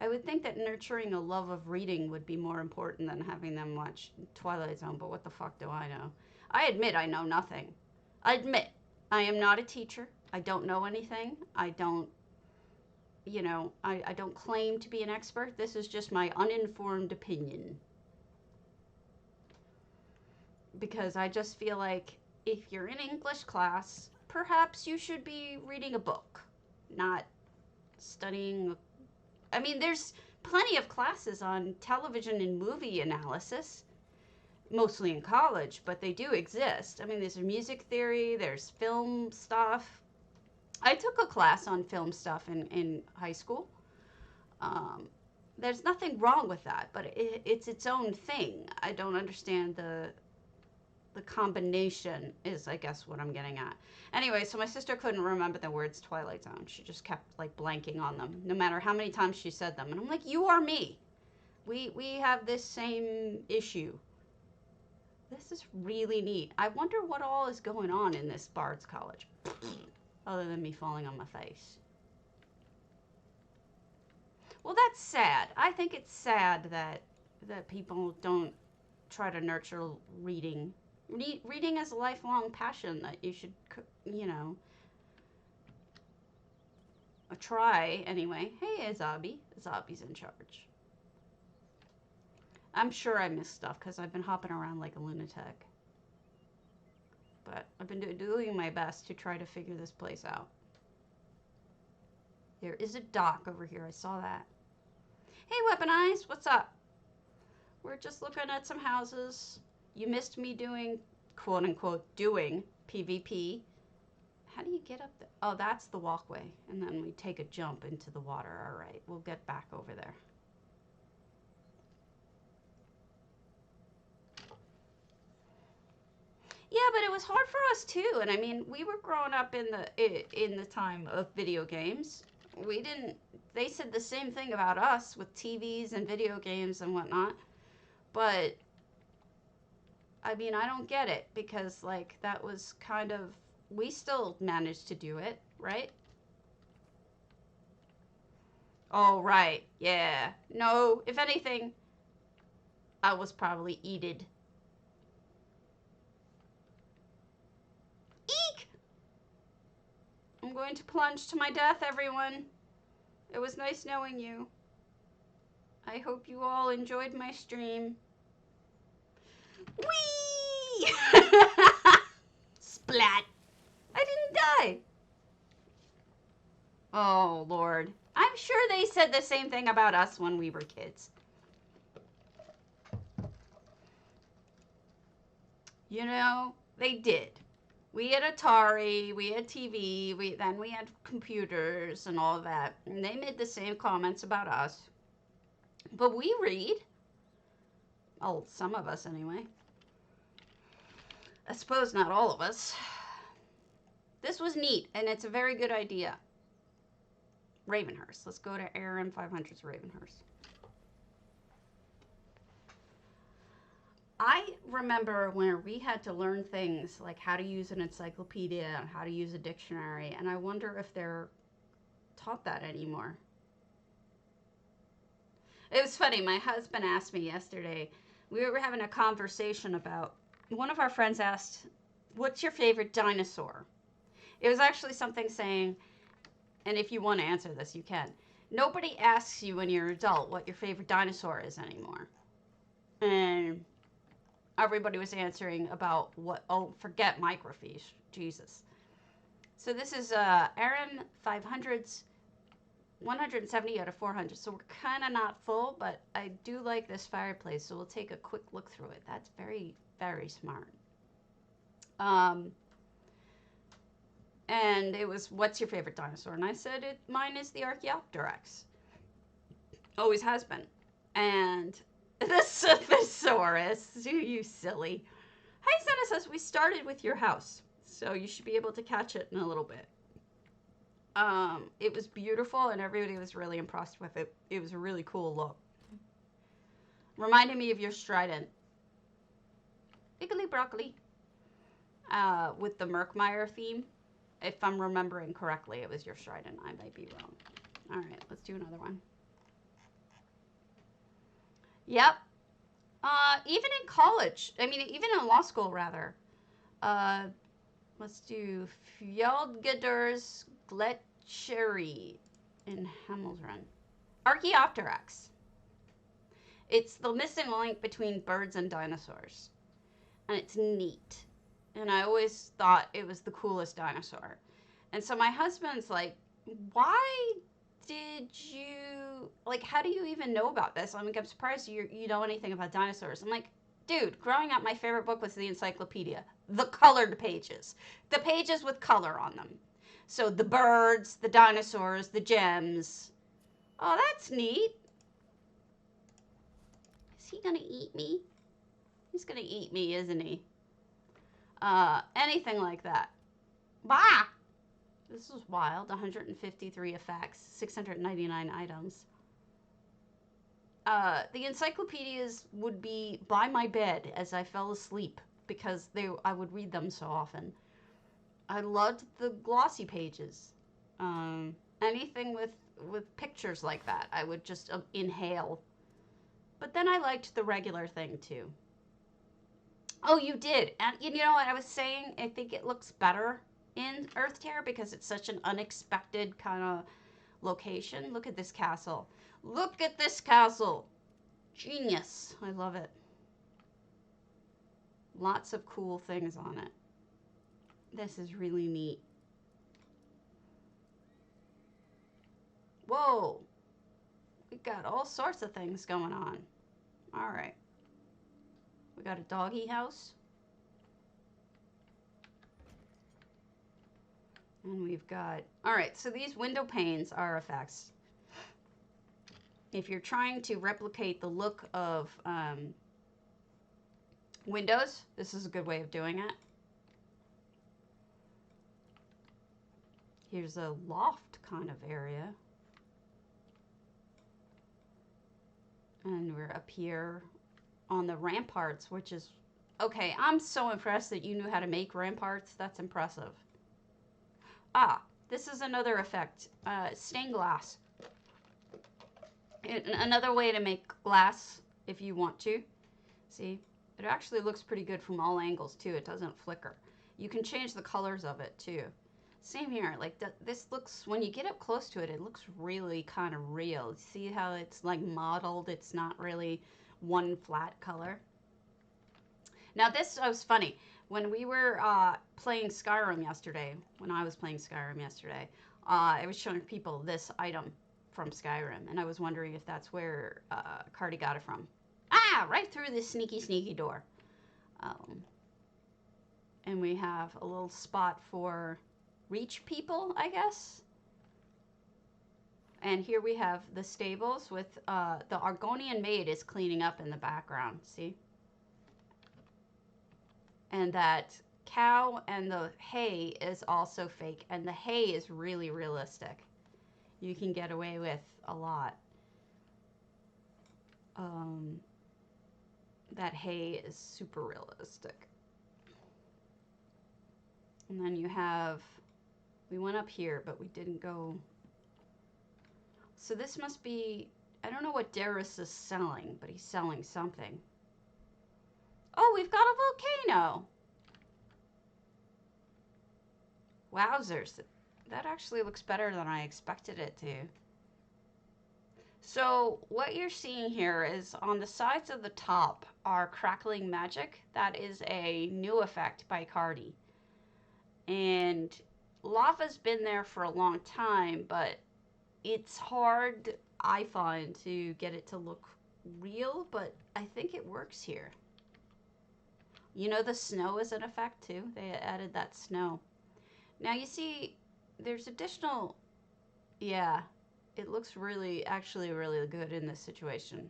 I would think that nurturing a love of reading would be more important than having them watch Twilight Zone, but what the fuck do I know? I admit I know nothing. I admit I am not a teacher. I don't know anything. I don't, you know, I don't claim to be an expert. This is just my uninformed opinion. Because I just feel like if you're in English class, perhaps you should be reading a book, not studying. I mean, there's plenty of classes on television and movie analysis, mostly in college, but they do exist. I mean, there's music theory, there's film stuff. I took a class on film stuff in high school. There's nothing wrong with that, but it's its own thing. I don't understand the combination is, I guess, what I'm getting at. Anyway, so my sister couldn't remember the words Twilight Zone. She just kept, like, blanking on them, no matter how many times she said them. And I'm like, you are me. We have this same issue. This is really neat. I wonder what all is going on in this Bard's College, other than me falling on my face. Well, that's sad. I think it's sad that people don't try to nurture reading. Reading is a lifelong passion that you should, you know, try anyway. Hey, Azabi. Azabi's in charge. I'm sure I missed stuff because I've been hopping around like a lunatic. But I've been doing my best to try to figure this place out. There is a dock over here. I saw that. Hey, Weapon Eyes. What's up? we're just looking at some houses. You missed me doing, quote unquote, doing PvP. How do you get up there? Oh, that's the walkway. And then we take a jump into the water. All right, we'll get back over there. Yeah, but it was hard for us too. And I mean, we were growing up in the time of video games. We didn't. They said the same thing about us with TVs and video games and whatnot. But I mean, I don't get it because like that was kind of, we still managed to do it, right? Oh, right. Yeah. No, if anything, I was probably eated. Eek! I'm going to plunge to my death, everyone. It was nice knowing you. I hope you all enjoyed my stream. Whee! Splat. I didn't die. Oh, Lord. I'm sure they said the same thing about us when we were kids. You know, they did. We had Atari, we had TV, then we had computers and all of that. And they made the same comments about us. But we read. Oh, some of us anyway. I suppose not all of us. This was neat, and it's a very good idea. Ravenhurst. Let's go to ARM 500's Ravenhurst. I remember where we had to learn things like how to use an encyclopedia and how to use a dictionary, and I wonder if they're taught that anymore. It was funny. My husband asked me yesterday, we were having a conversation about, one of our friends asked, what's your favorite dinosaur? It was actually something saying, and if you want to answer this, you can. Nobody asks you when you're an adult what your favorite dinosaur is anymore. And everybody was answering about what, oh, forget microfiche. Jesus. So this is ARM 500's 170 out of 400. So we're kind of not full, but I do like this fireplace. So we'll take a quick look through it. That's very, very smart. And it was, what's your favorite dinosaur? And I said, mine is the Archaeopteryx. Always has been. And the Siphosaurus. You silly. Hi, Santa says, we started with your house. So you should be able to catch it in a little bit. It was beautiful and everybody was really impressed with it. It was a really cool look. Reminded me of your Strident. Iggly broccoli. With the Murkmeyer theme. If I'm remembering correctly, it was your Strident. I might be wrong. All right, let's do another one. Yep. Even in college, I mean, even in law school, rather. Let's do Fjordgeders Gletcheri in Hamilton. Archaeopteryx. It's the missing link between birds and dinosaurs. And it's neat. And I always thought it was the coolest dinosaur. And so my husband's like, why did you, like, how do you even know about this? I'm like, I'm surprised you know anything about dinosaurs. I'm like, dude, growing up, my favorite book was the encyclopedia. The colored pages. The pages with color on them. So the birds, the dinosaurs, the gems. Oh, that's neat. Is he gonna eat me? He's gonna eat me, isn't he? Anything like that. Bah! This is wild. 153 effects, 699 items. The encyclopedias would be by my bed as I fell asleep because I would read them so often. I loved the glossy pages. Anything with pictures like that, I would just inhale. But then I liked the regular thing too. Oh, you did. And you know what I was saying? I think it looks better in earthtear because it's such an unexpected kind of location. Look at this castle. Look at this castle. Genius. I love it. Lots of cool things on it. This is really neat. Whoa. We got all sorts of things going on. All right. We got a doggy house. And we've got, all right, so these window panes are effects. If you're trying to replicate the look of windows, this is a good way of doing it. Here's a loft kind of area. And we're up here on the ramparts, which is, okay, I'm so impressed that you knew how to make ramparts. That's impressive. Ah, this is another effect, stained glass. Another way to make glass if you want to. See, it actually looks pretty good from all angles too. It doesn't flicker. You can change the colors of it too. Same here, like this looks, when you get up close to it, it looks really kind of real. See how it's like modeled? It's not really one flat color. Now this was funny. When we were playing Skyrim yesterday, when I was playing Skyrim yesterday, I was showing people this item from Skyrim, and I was wondering if that's where Cardi got it from. Ah, right through this sneaky, sneaky door. And we have a little spot for reach people, I guess. And here we have the stables with the Argonian maid is cleaning up in the background, see? And that cow and the hay is also fake, and the hay is really realistic. You can get away with a lot. That hay is super realistic. And then you have, we went up here, but we didn't go. So this must be, I don't know what Darius is selling, but he's selling something. Oh, we've got a volcano. Wowzers. That actually looks better than I expected it to. So what you're seeing here is on the sides of the top are crackling magic. That is a new effect by Cardi. And lava's been there for a long time, but it's hard, I find, to get it to look real, but I think it works here. You know, the snow is an effect too. They added that snow. Now you see, there's additional, yeah, it looks really, actually really good in this situation.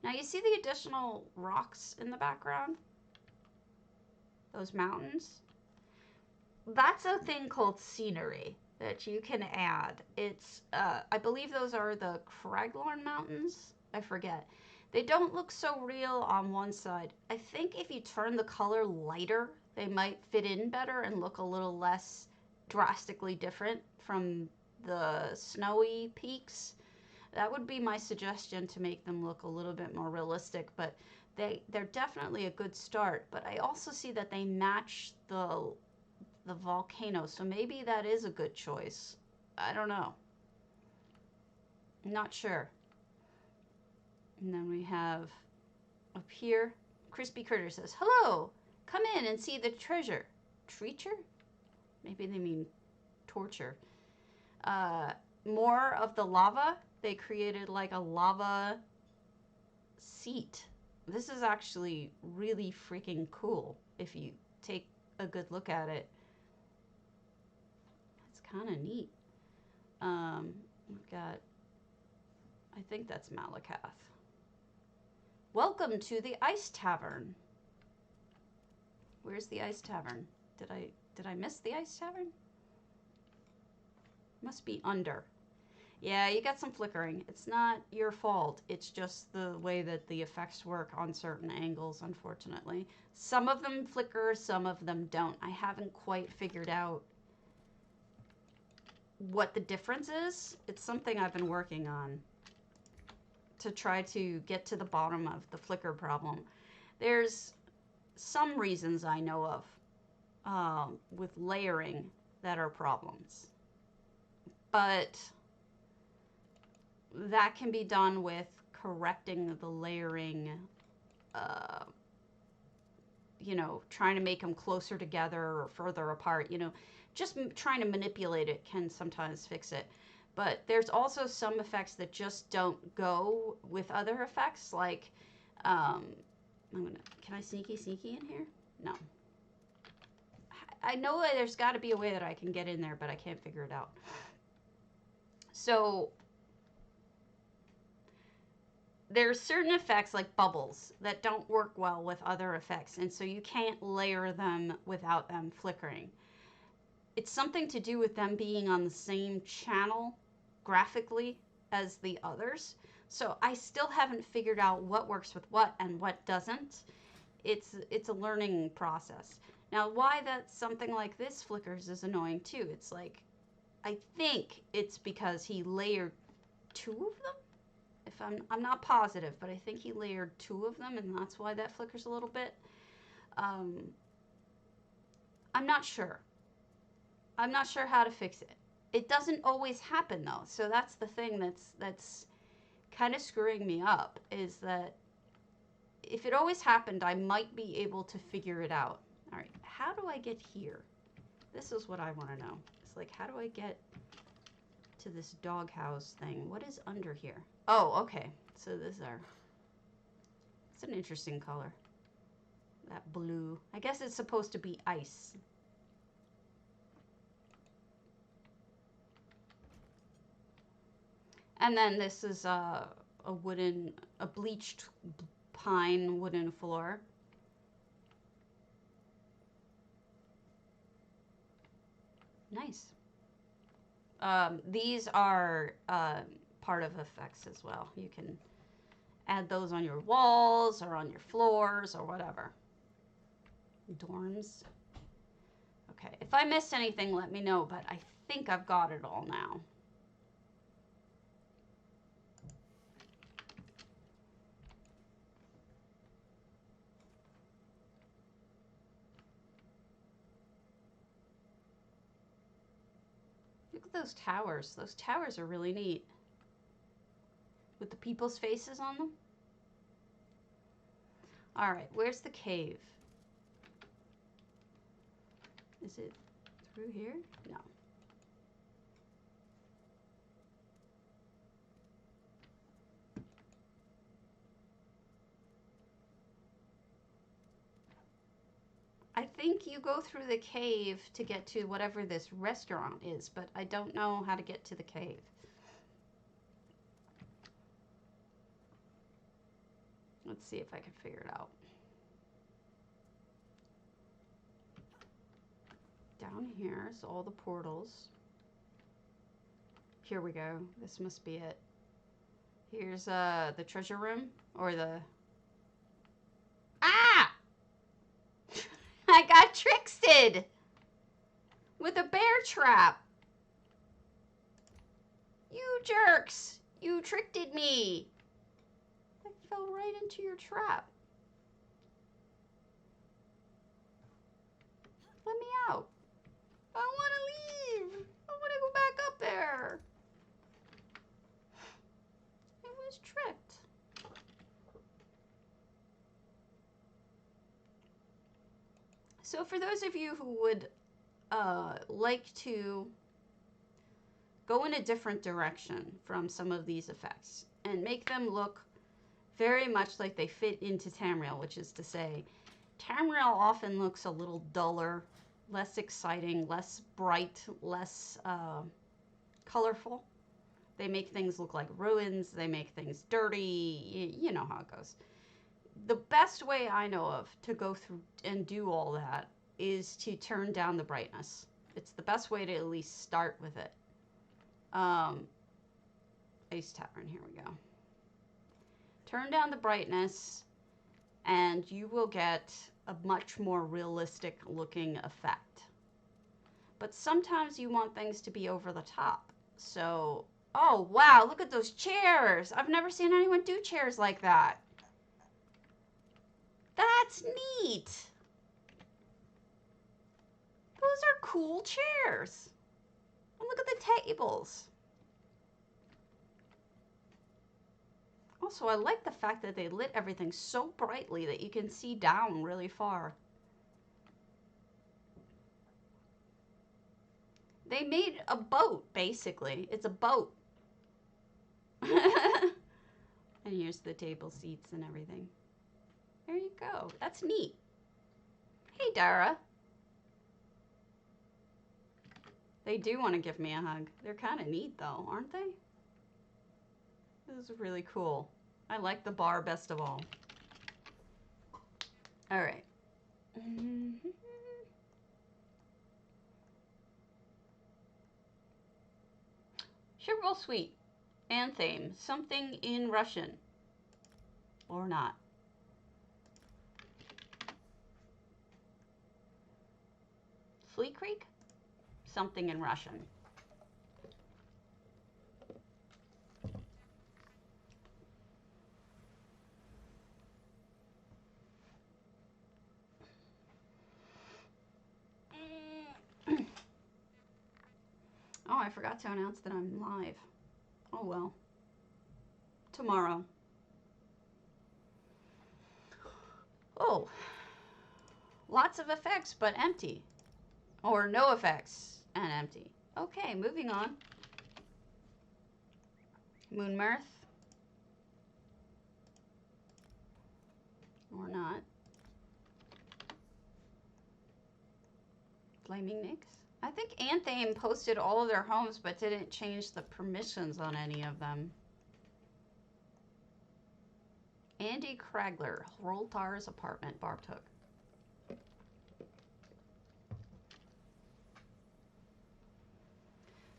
Now you see the additional rocks in the background? Those mountains? That's a thing called scenery that you can add. It's, I believe those are the Craglorn Mountains. I forget. They don't look so real on one side. I think if you turn the color lighter, they might fit in better and look a little less drastically different from the snowy peaks. That would be my suggestion to make them look a little bit more realistic, but they're definitely a good start. But I also see that they match the volcano, so maybe that is a good choice. I don't know. I'm not sure. And then we have up here, Crispy Critter says, hello, come in and see the treasure. Treacher? Maybe they mean torture. More of the lava. They created like a lava seat. This is actually really freaking cool if you take a good look at it. It's kind of neat. We've got, I think that's Malakath. Welcome to the Ice Tavern. Where's the Ice Tavern? Did I miss the Ice Tavern? Must be under. Yeah, you got some flickering. It's not your fault. It's just the way that the effects work on certain angles, unfortunately. Some of them flicker, some of them don't. I haven't quite figured out what the difference is. It's something I've been working on to try to get to the bottom of the flicker problem. There's some reasons I know of with layering that are problems. But that can be done with correcting the layering, you know, trying to make them closer together or further apart, you know, just trying to manipulate it can sometimes fix it. But there's also some effects that just don't go with other effects. Like, can I sneaky in here? No. I know there's got to be a way that I can get in there, but I can't figure it out. So there's certain effects like bubbles that don't work well with other effects, and so you can't layer them without them flickering. It's something to do with them being on the same channel graphically as the others. So I still haven't figured out what works with what and what doesn't. It's a learning process. Now, why that something like this flickers is annoying too. It's like, I think it's because he layered 2 of them. If I'm not positive, but I think he layered 2 of them, and that's why that flickers a little bit. I'm not sure. I'm not sure how to fix it. It doesn't always happen though, so that's the thing that's kind of screwing me up, is that if it always happened, I might be able to figure it out. All right, how do I get here? This is what I want to know. It's like, how do I get to this doghouse thing? What is under here? Oh, okay. So it's an interesting color. That blue. I guess it's supposed to be ice. And then this is a bleached pine wooden floor. Nice. These are part of effects as well. You can add those on your walls or on your floors or whatever. Dorms. Okay, if I missed anything, let me know, but I think I've got it all now. Look at those towers. Those towers are really neat. With the people's faces on them. All right, where's the cave? Is it through here? No. I think you go through the cave to get to whatever this restaurant is, but I don't know how to get to the cave. Let's see if I can figure it out. Down here is all the portals. Here we go. This must be it. Here's the treasure room, or the... Ah! I got tricksted with a bear trap. You jerks! You tricked me. I fell right into your trap. Let me out. I want to leave. I want to go back up there. I was tricked. So for those of you who would like to go in a different direction from some of these effects and make them look very much like they fit into Tamriel, which is to say, Tamriel often looks a little duller, less exciting, less bright, less colorful. They make things look like ruins. They make things dirty. You know how it goes. The best way I know of to go through and do all that is to turn down the brightness. It's the best way to at least start with it. Ice Tavern, here we go. Turn down the brightness and you will get a much more realistic looking effect. But sometimes you want things to be over the top. So, oh wow, look at those chairs. I've never seen anyone do chairs like that. That's neat. Those are cool chairs. And look at the tables. Also, I like the fact that they lit everything so brightly that you can see down really far. They made a boat, basically. It's a boat. And here's the table seats and everything. There you go. That's neat. Hey, Dara. They do want to give me a hug. They're kind of neat, though, aren't they? This is really cool. I like the bar best of all. All right. Sugar sweet. Anthem. Something in Russian. Or not. Flea Creek? Something in Russian. Oh, I forgot to announce that I'm live. Oh well. Tomorrow. Oh. Lots of effects, but empty. Or no effects and empty. Okay, moving on. Moon Mirth. Or not. Flaming Nyx. I think Anthem posted all of their homes but didn't change the permissions on any of them. Andy Kragler, Hroltar's apartment, Barbed Hook.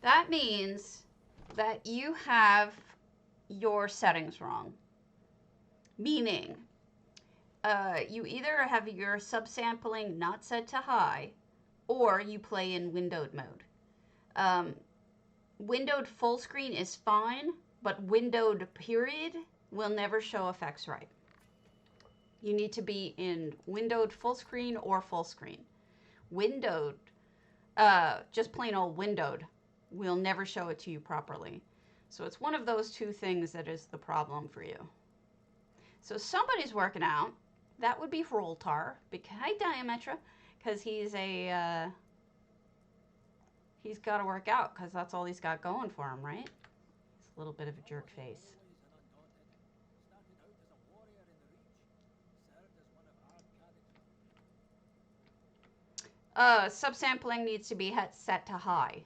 That means that you have your settings wrong. Meaning, you either have your subsampling not set to high, or you play in windowed mode. Windowed full screen is fine, but windowed period will never show effects right. You need to be in windowed full screen or full screen. Windowed, just plain old windowed, will never show it to you properly. So it's one of those two things that is the problem for you. So somebody's working out. That would be Hroltar. Hi, Diametra. Because he's he's got to work out because that's all he's got going for him, right? He's a little bit of a jerk face. Subsampling needs to be set to high,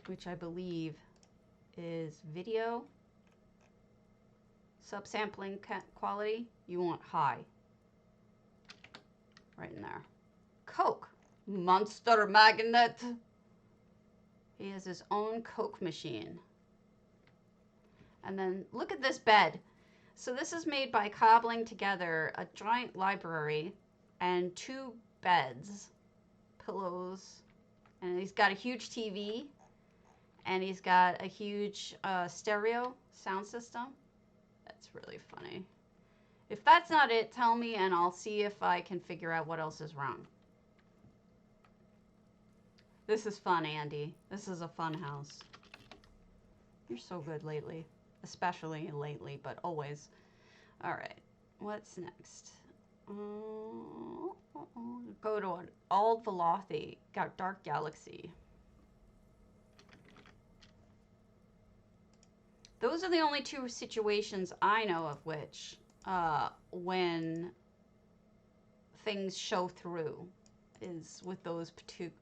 which I believe is video. Subsampling quality, you want high. Right in there. Coke. Monster Magnet. He has his own Coke machine. And then look at this bed. So this is made by cobbling together a giant library and 2 beds, pillows, and he's got a huge TV, and he's got a huge stereo sound system. That's really funny. If that's not it, tell me and I'll see if I can figure out what else is wrong. This is fun, Andy. This is a fun house. You're so good lately. Especially lately, but always. Alright, what's next? Go to an old velothi. Got Dark Galaxy. Those are the only 2 situations I know of which when things show through is with those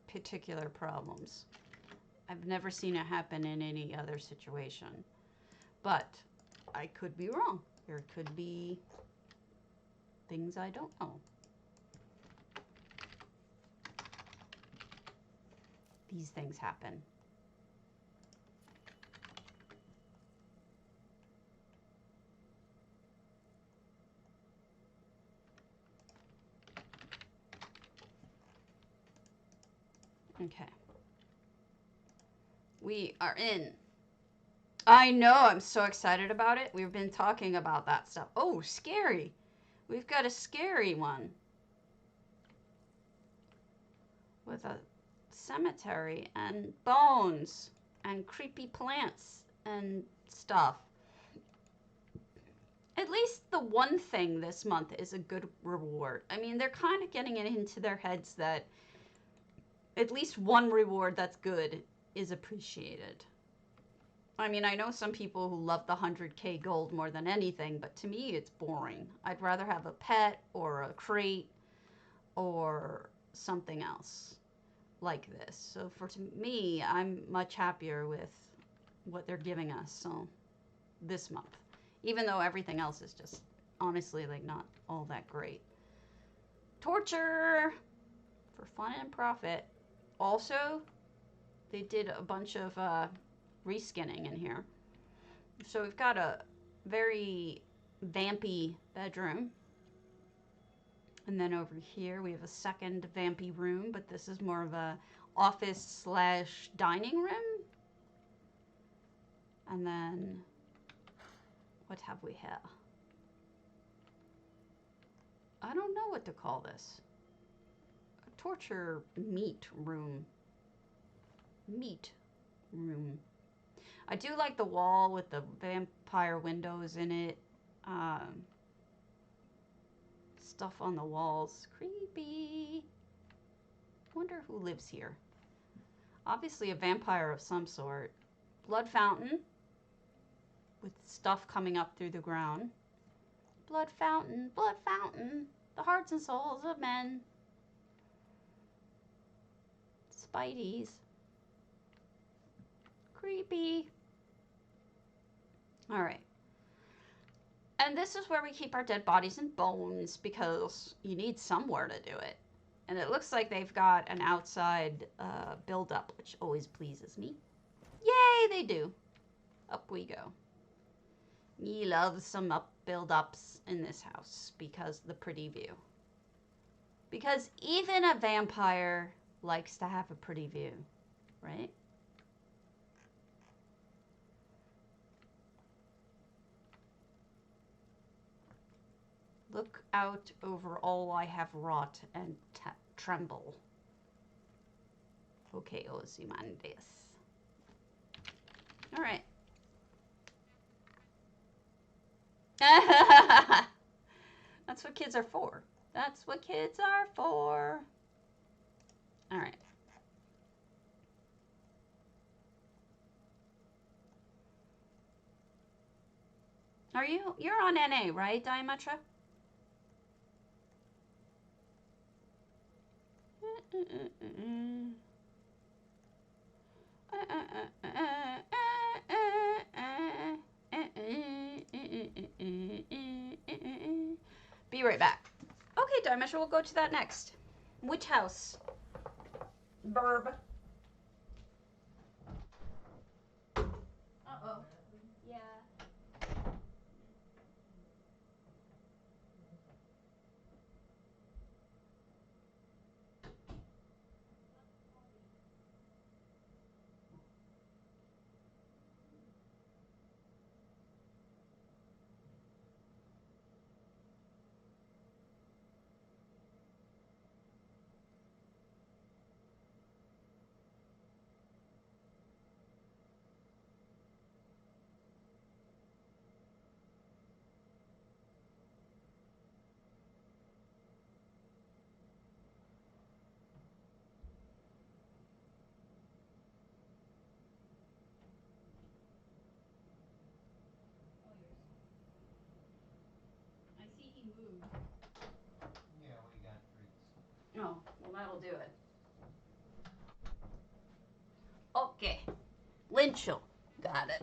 particular problems. I've never seen it happen in any other situation. But I could be wrong. There could be things I don't know. These things happen. Okay. We are in. I know, I'm so excited about it. We've been talking about that stuff. Oh, scary. We've got a scary one. With a cemetery and bones and creepy plants and stuff. At least the one thing this month is a good reward. I mean, they're kind of getting it into their heads that at least one reward that's good is appreciated. I mean, I know some people who love the 100K gold more than anything, but to me, it's boring. I'd rather have a pet or a crate or something else like this. So for me, I'm much happier with what they're giving us. So this month, even though everything else is just honestly like not all that great. Torture for fun and profit. Also, they did a bunch of reskinning in here. So we've got a very vampy bedroom. And then over here we have a second vampy room, but this is more of a office slash dining room. And then what have we here? I don't know what to call this. A torture meat room. Meat room. I do like the wall with the vampire windows in it. Stuff on the walls. Creepy. Wonder who lives here. Obviously a vampire of some sort. Blood fountain. With stuff coming up through the ground. Blood fountain. Blood fountain. The hearts and souls of men. Spideys. Creepy. Alright. And this is where we keep our dead bodies and bones because you need somewhere to do it. And it looks like they've got an outside build-up, which always pleases me. Yay, they do. Up we go. Me loves some build-ups in this house because the pretty view. Because even a vampire likes to have a pretty view, right? Look out over all I have wrought and tremble. Okay, Ozymandias. All right. That's what kids are for. That's what kids are for. All right. You're on NA, right, Diametra? Be right back. Okay, Diametra, we'll go to that next. Which house? Burb. Uh-oh. Yeah. I see he moved. Yeah, we got treats. Oh, well, that'll do it. Okay. Linchal. Got it.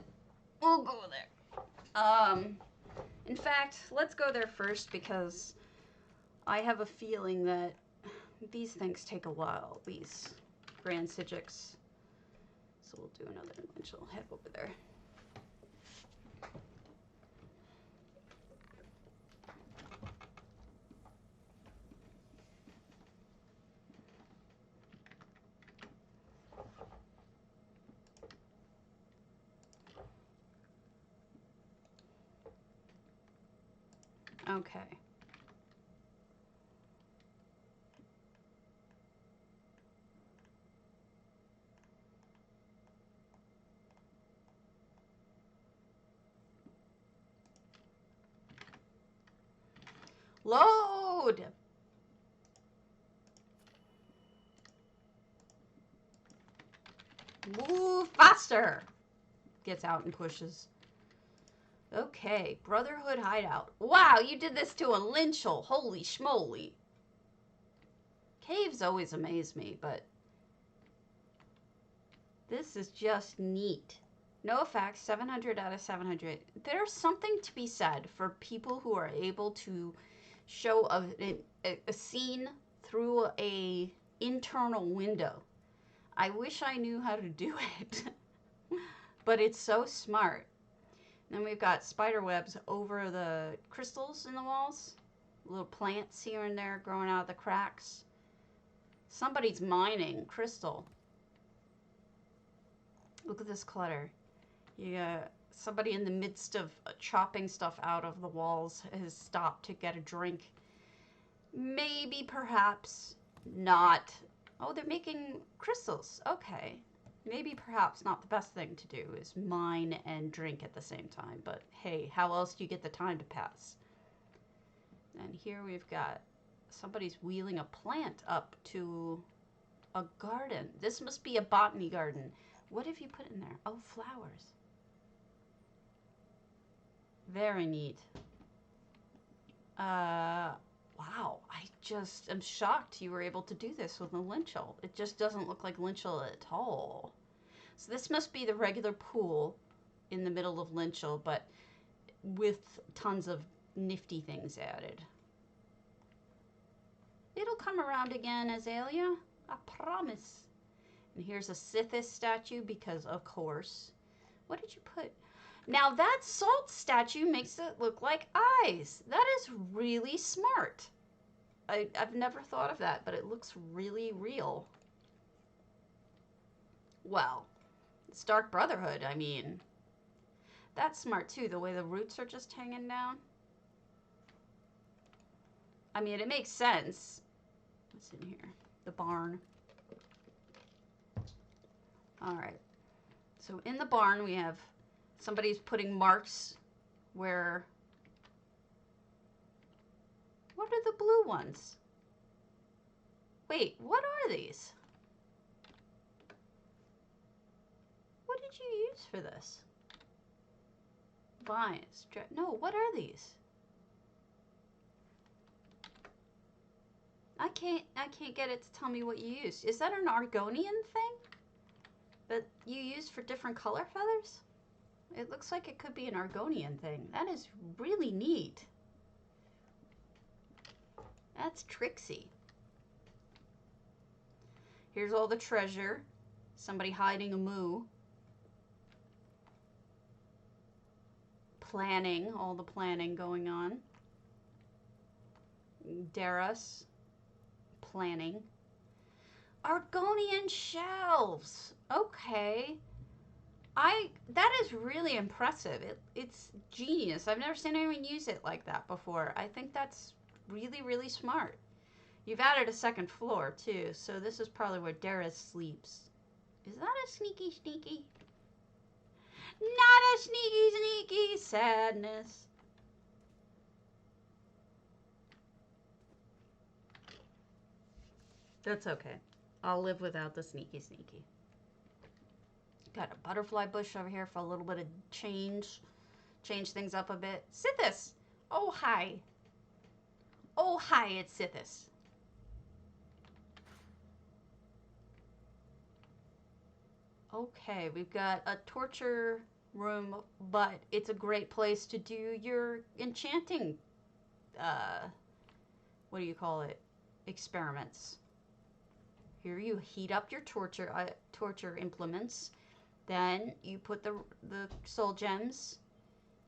We'll go there. In fact, let's go there first because I have a feeling that these things take a while, these grand psijics. So we'll do another Linchal. Head over there. Okay. Load! Move faster! gets out and pushes. Okay, Brotherhood Hideout. Wow, you did this to a linchal. Holy schmoly. Caves always amaze me, but this is just neat. No effects, 700 out of 700. There's something to be said for people who are able to show a scene through a internal window. I wish I knew how to do it, but it's so smart. Then we've got spider webs over the crystals in the walls. Little plants here and there growing out of the cracks. Somebody's mining crystal. Look at this clutter. You got somebody in the midst of chopping stuff out of the walls has stopped to get a drink. Maybe, perhaps not. Oh, they're making crystals. Okay. Maybe, perhaps not the best thing to do is mine and drink at the same time. But hey, how else do you get the time to pass? And here we've got somebody's wheeling a plant up to a garden. This must be a botany garden. What have you put in there? Oh, flowers. Very neat. Wow. I just am shocked you were able to do this with a linchal. It just doesn't look like linchal at all. So this must be the regular pool in the middle of linchal, but with tons of nifty things added. It'll come around again, Azalea. I promise. And here's a Sithis statue because, of course. What did you put? Now that salt statue makes it look like eyes. That is really smart. I've never thought of that, but it looks really real. Well, it's Dark Brotherhood, I mean. That's smart too, the way the roots are just hanging down. I mean, it makes sense. What's in here? The barn. All right. So in the barn, we have somebody's putting marks where... What are the blue ones? Wait, what are these? What did you use for this? Vines. No, what are these? I can't get it to tell me what you used. Is that an Argonian thing that you use for different color feathers? It looks like it could be an Argonian thing. That is really neat. That's tricksy. Here's all the treasure. Somebody hiding a moo. Planning, all the planning going on. Daras. Planning. Argonian shelves. Okay. That is really impressive. It's genius. I've never seen anyone use it like that before. I think that's really, really smart. You've added a second floor too, so this is probably where Daras sleeps. Is that a sneaky? Not a sneaky sadness. That's okay. I'll live without the sneaky. Got a butterfly bush over here for a little bit of change. Change things up a bit. Sithis! Oh, hi. Oh, hi, it's Sithis. Okay, we've got a torture room, but it's a great place to do your enchanting, what do you call it? Experiments. Here you heat up your torture implements. Then you put the soul gems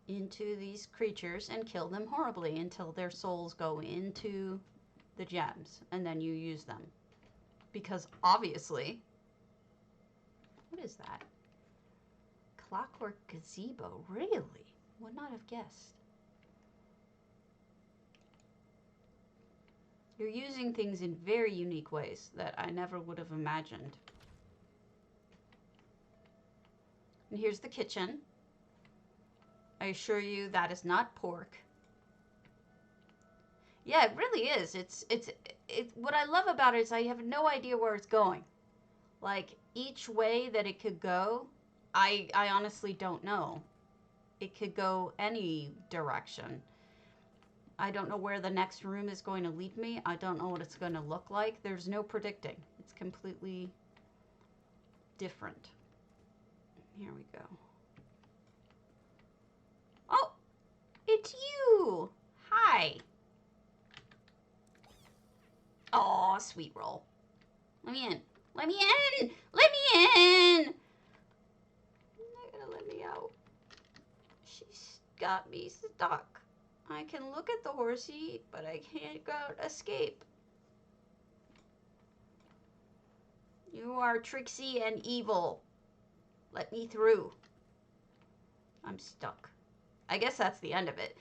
into these creatures and kill them horribly until their souls go into the gems. And then you use them. Because obviously... What is that? Clockwork gazebo. Really? Would not have guessed. You're using things in very unique ways that I never would have imagined. And here's the kitchen. I assure you that is not pork. Yeah, it really is. It's what I love about it is I have no idea where it's going. Like, each way that it could go I honestly don't know. It could go any direction. I don't know where the next room is going to lead me. I don't know what it's going to look like. There's no predicting. It's completely different. Here we go. Oh, it's you. Hi. Oh, sweet roll. Let me in. Let me in. Let me in. Not gonna let me out. She's got me stuck. I can look at the horsey, but I can't go escape. You are tricksy and evil. Let me through. I'm stuck. I guess that's the end of it.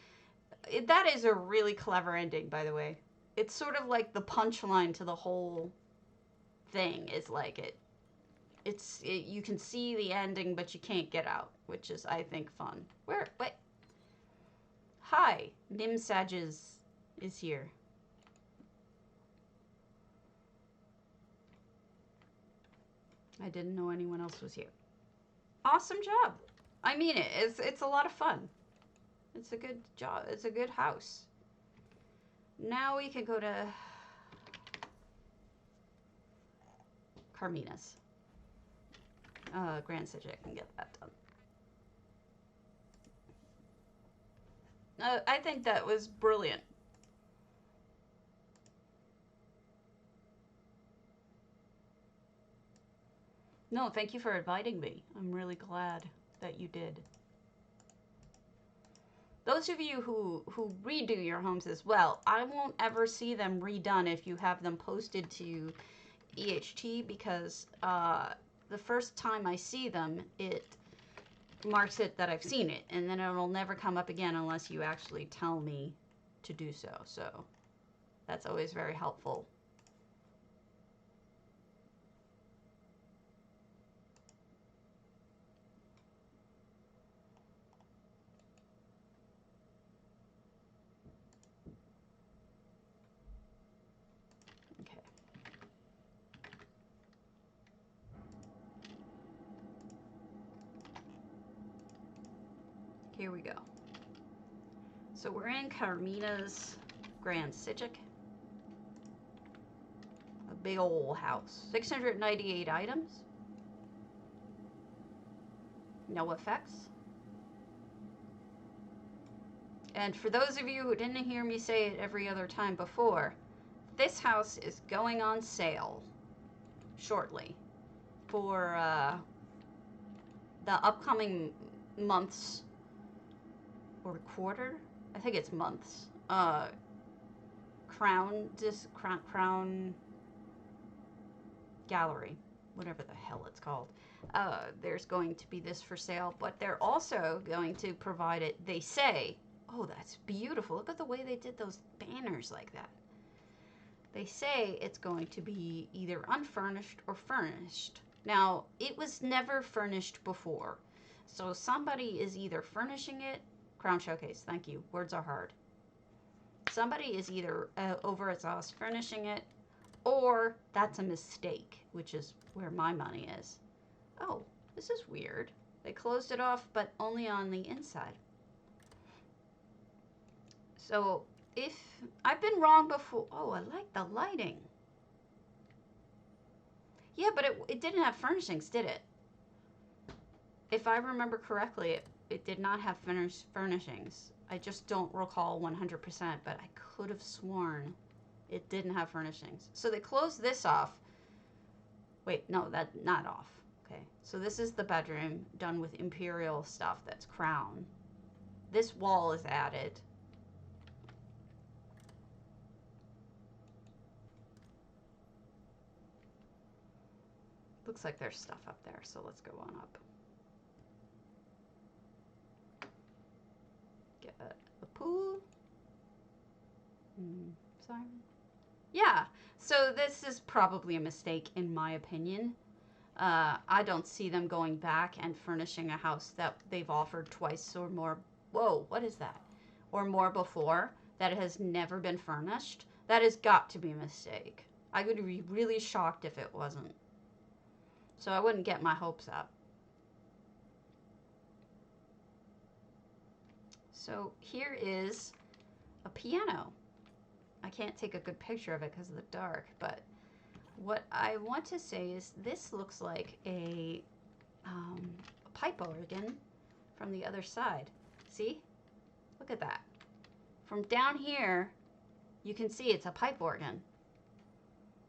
That is a really clever ending, by the way. It's sort of like the punchline to the whole thing is like you can see the ending, but you can't get out, which is, I think, fun. Wait. Hi, Nimsages is here. I didn't know anyone else was here. Awesome job. I mean it. It's a lot of fun. It's a good job. It's a good house. Now we can go to Carmina's. Grand Psijic and get that done. I think that was brilliant. No, thank you for inviting me. I'm really glad that you did. Those of you who redo your homes as well, I won't ever see them redone if you have them posted to EHT, because the first time I see them, it marks it that I've seen it, and then it'll never come up again unless you actually tell me to do so. So that's always very helpful. Okay. Here we go. So we're in Carmina's Grand Psijic. A big old house. 698 items. No effects. And for those of you who didn't hear me say it every other time before, this house is going on sale shortly for the upcoming months or quarter. I think it's months. Crown Gallery, whatever the hell it's called. There's going to be this for sale, but they're also going to provide it. They say, oh, that's beautiful. Look at the way they did those banners like that. They say it's going to be either unfurnished or furnished. Now, it was never furnished before. So somebody is either furnishing it. Crown Showcase, thank you. Words are hard. Somebody is either over at us furnishing it, or that's a mistake, which is where my money is. Oh, this is weird. They closed it off, but only on the inside. So if I've been wrong before. Oh, I like the lighting. Yeah, but it didn't have furnishings, did it? If I remember correctly, it did not have furnishings. I just don't recall 100%, but I could have sworn it didn't have furnishings. So they closed this off. Wait, no, that's not off. Okay, so this is the bedroom done with imperial stuff. That's crown. This wall is added. Looks like there's stuff up there, so let's go on up. Get a pool. Siren. Yeah, so this is probably a mistake in my opinion. I don't see them going back and furnishing a house that they've offered twice or more. Whoa, what is that? Or more before, that has never been furnished. That has got to be a mistake. I would be really shocked if it wasn't. So I wouldn't get my hopes up. So here is a piano. I can't take a good picture of it because of the dark, but what I want to say is this looks like a pipe organ from the other side. See? Look at that. From down here, you can see it's a pipe organ.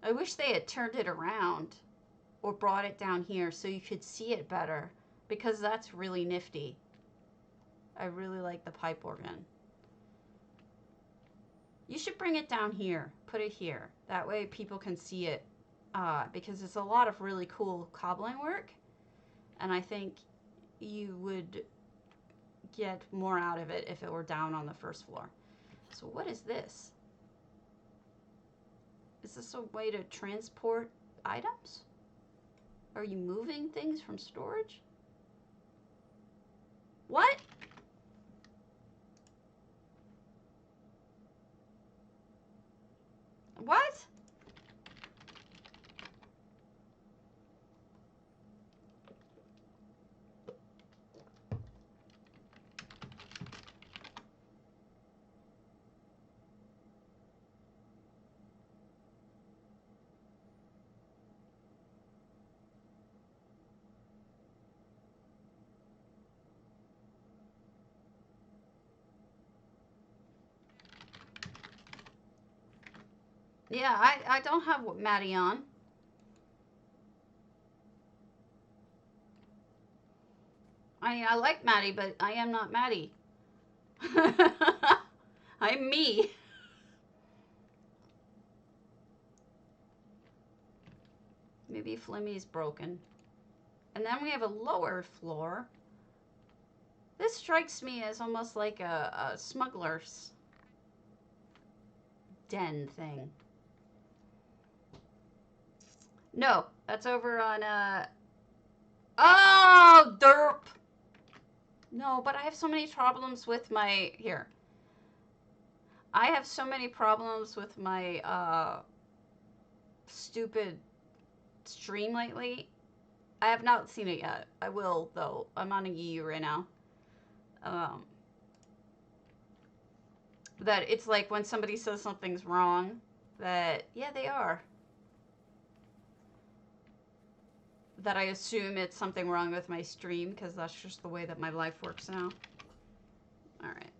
I wish they had turned it around or brought it down here so you could see it better, because that's really nifty. I really like the pipe organ. You should bring it down here. Put it here. That way people can see it, because it's a lot of really cool cobbling work, and I think you would get more out of it if it were down on the first floor. So what is this? Is this a way to transport items? Are you moving things from storage? What? What? Yeah, I don't have Maddie on. I like Maddie, but I am not Maddie. I'm me. Maybe Flimmy's broken. And then we have a lower floor. This strikes me as almost like a smuggler's den thing. No, that's over on, oh, derp! No, but I have so many problems with my, here. I have so many problems with my, stupid stream lately. I have not seen it yet. I will, though. I'm on a EU right now. That it's like when somebody says something's wrong, that, yeah, they are. That I assume it's something wrong with my stream, because that's just the way that my life works now. Alright.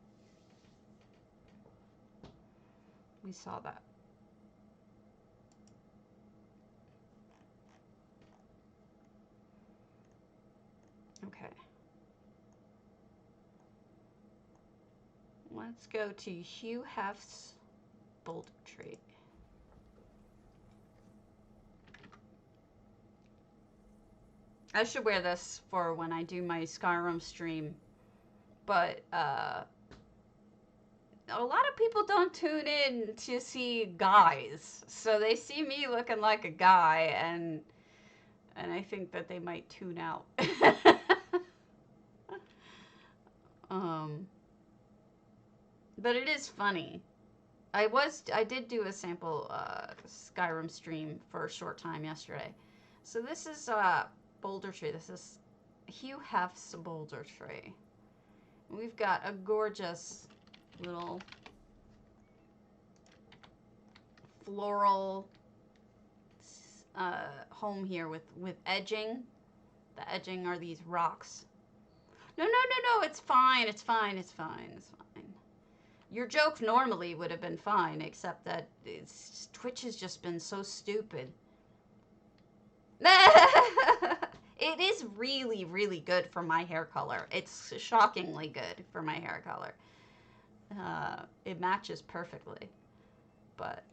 We saw that. Okay. Let's go to Hugh Hef's bouldertree. I should wear this for when I do my Skyrim stream, but a lot of people don't tune in to see guys, so they see me looking like a guy, and I think that they might tune out. But it is funny. I did do a sample Skyrim stream for a short time yesterday. So this is bouldertree. This is Hugh Hef's bouldertree. We've got a gorgeous little floral home here with edging. The edging are these rocks. No, it's fine, it's fine, it's fine, it's fine. Your joke normally would have been fine, except that Twitch has just been so stupid. It is really, really good for my hair color. It's shockingly good for my hair color. It matches perfectly. But,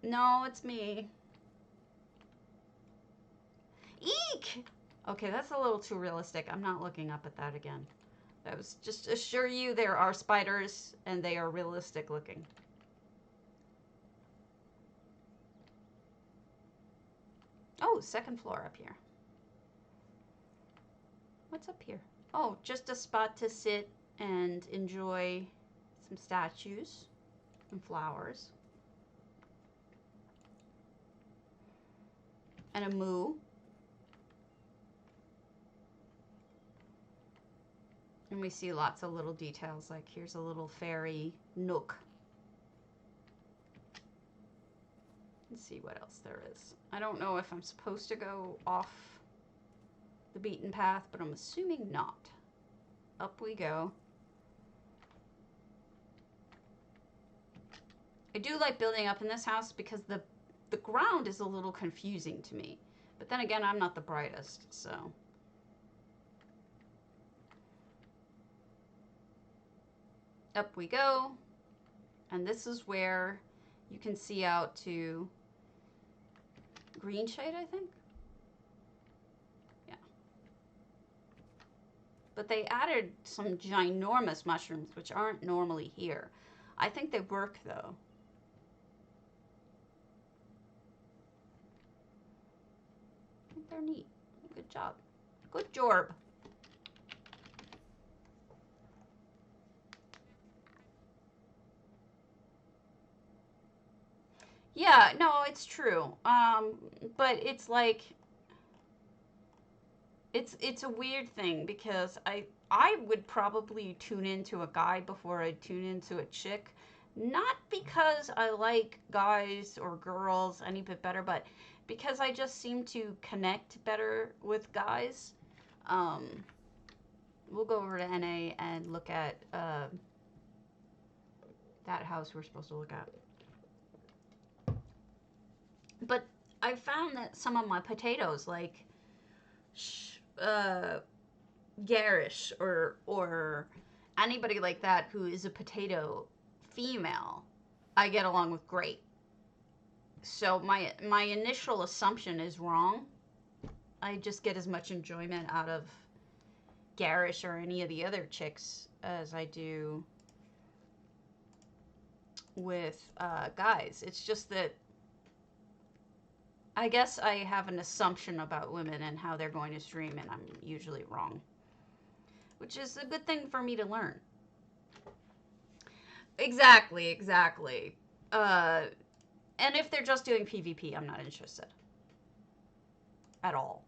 no, it's me. Eek! Okay, that's a little too realistic. I'm not looking up at that again. That was just assure you there are spiders and they are realistic looking. Oh, second floor up here. What's up here? Oh, just a spot to sit and enjoy some statues and flowers. And a moo. And we see lots of little details, like here's a little fairy nook. Let's see what else there is. I don't know if I'm supposed to go off the beaten path, but I'm assuming not. Up we go. I do like building up in this house because the ground is a little confusing to me. But then again, I'm not the brightest, so. Up we go. And this is where you can see out to Green Shade, I think. Yeah. But they added some ginormous mushrooms, which aren't normally here. I think they work, though. I think they're neat. Good job. Good job. Yeah, no, it's true. But it's like it's a weird thing because I would probably tune into a guy before I tune into a chick, not because I like guys or girls any bit better, but because I just seem to connect better with guys. We'll go over to NA and look at that house we're supposed to look at. But I found that some of my potatoes, like Garish or anybody like that who is a potato female, I get along with great. So my initial assumption is wrong. I just get as much enjoyment out of Garish or any of the other chicks as I do with guys. It's just that I guess I have an assumption about women and how they're going to stream, and I'm usually wrong. Which is a good thing for me to learn. Exactly. And if they're just doing PvP, I'm not interested. At all.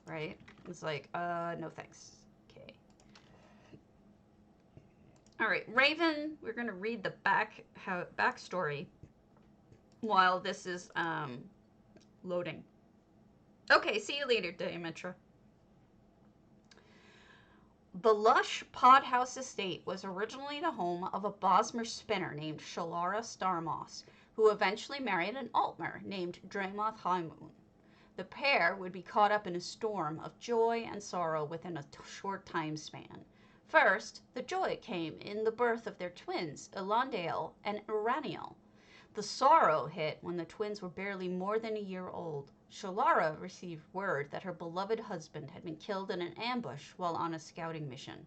Right? It's like, no thanks. Okay. Alright, Raven, we're going to read the backstory while this is loading. Okay, see you later, Diametra. The lush Podhouse Estate was originally the home of a Bosmer spinner named Hroltar Starmoss, who eventually married an Altmer named Dramoth Highmoon. The pair would be caught up in a storm of joy and sorrow within a short time span. First, the joy came in the birth of their twins, Elandale and Iraniel. The sorrow hit when the twins were barely more than a year old. Hroltar received word that her beloved husband had been killed in an ambush while on a scouting mission.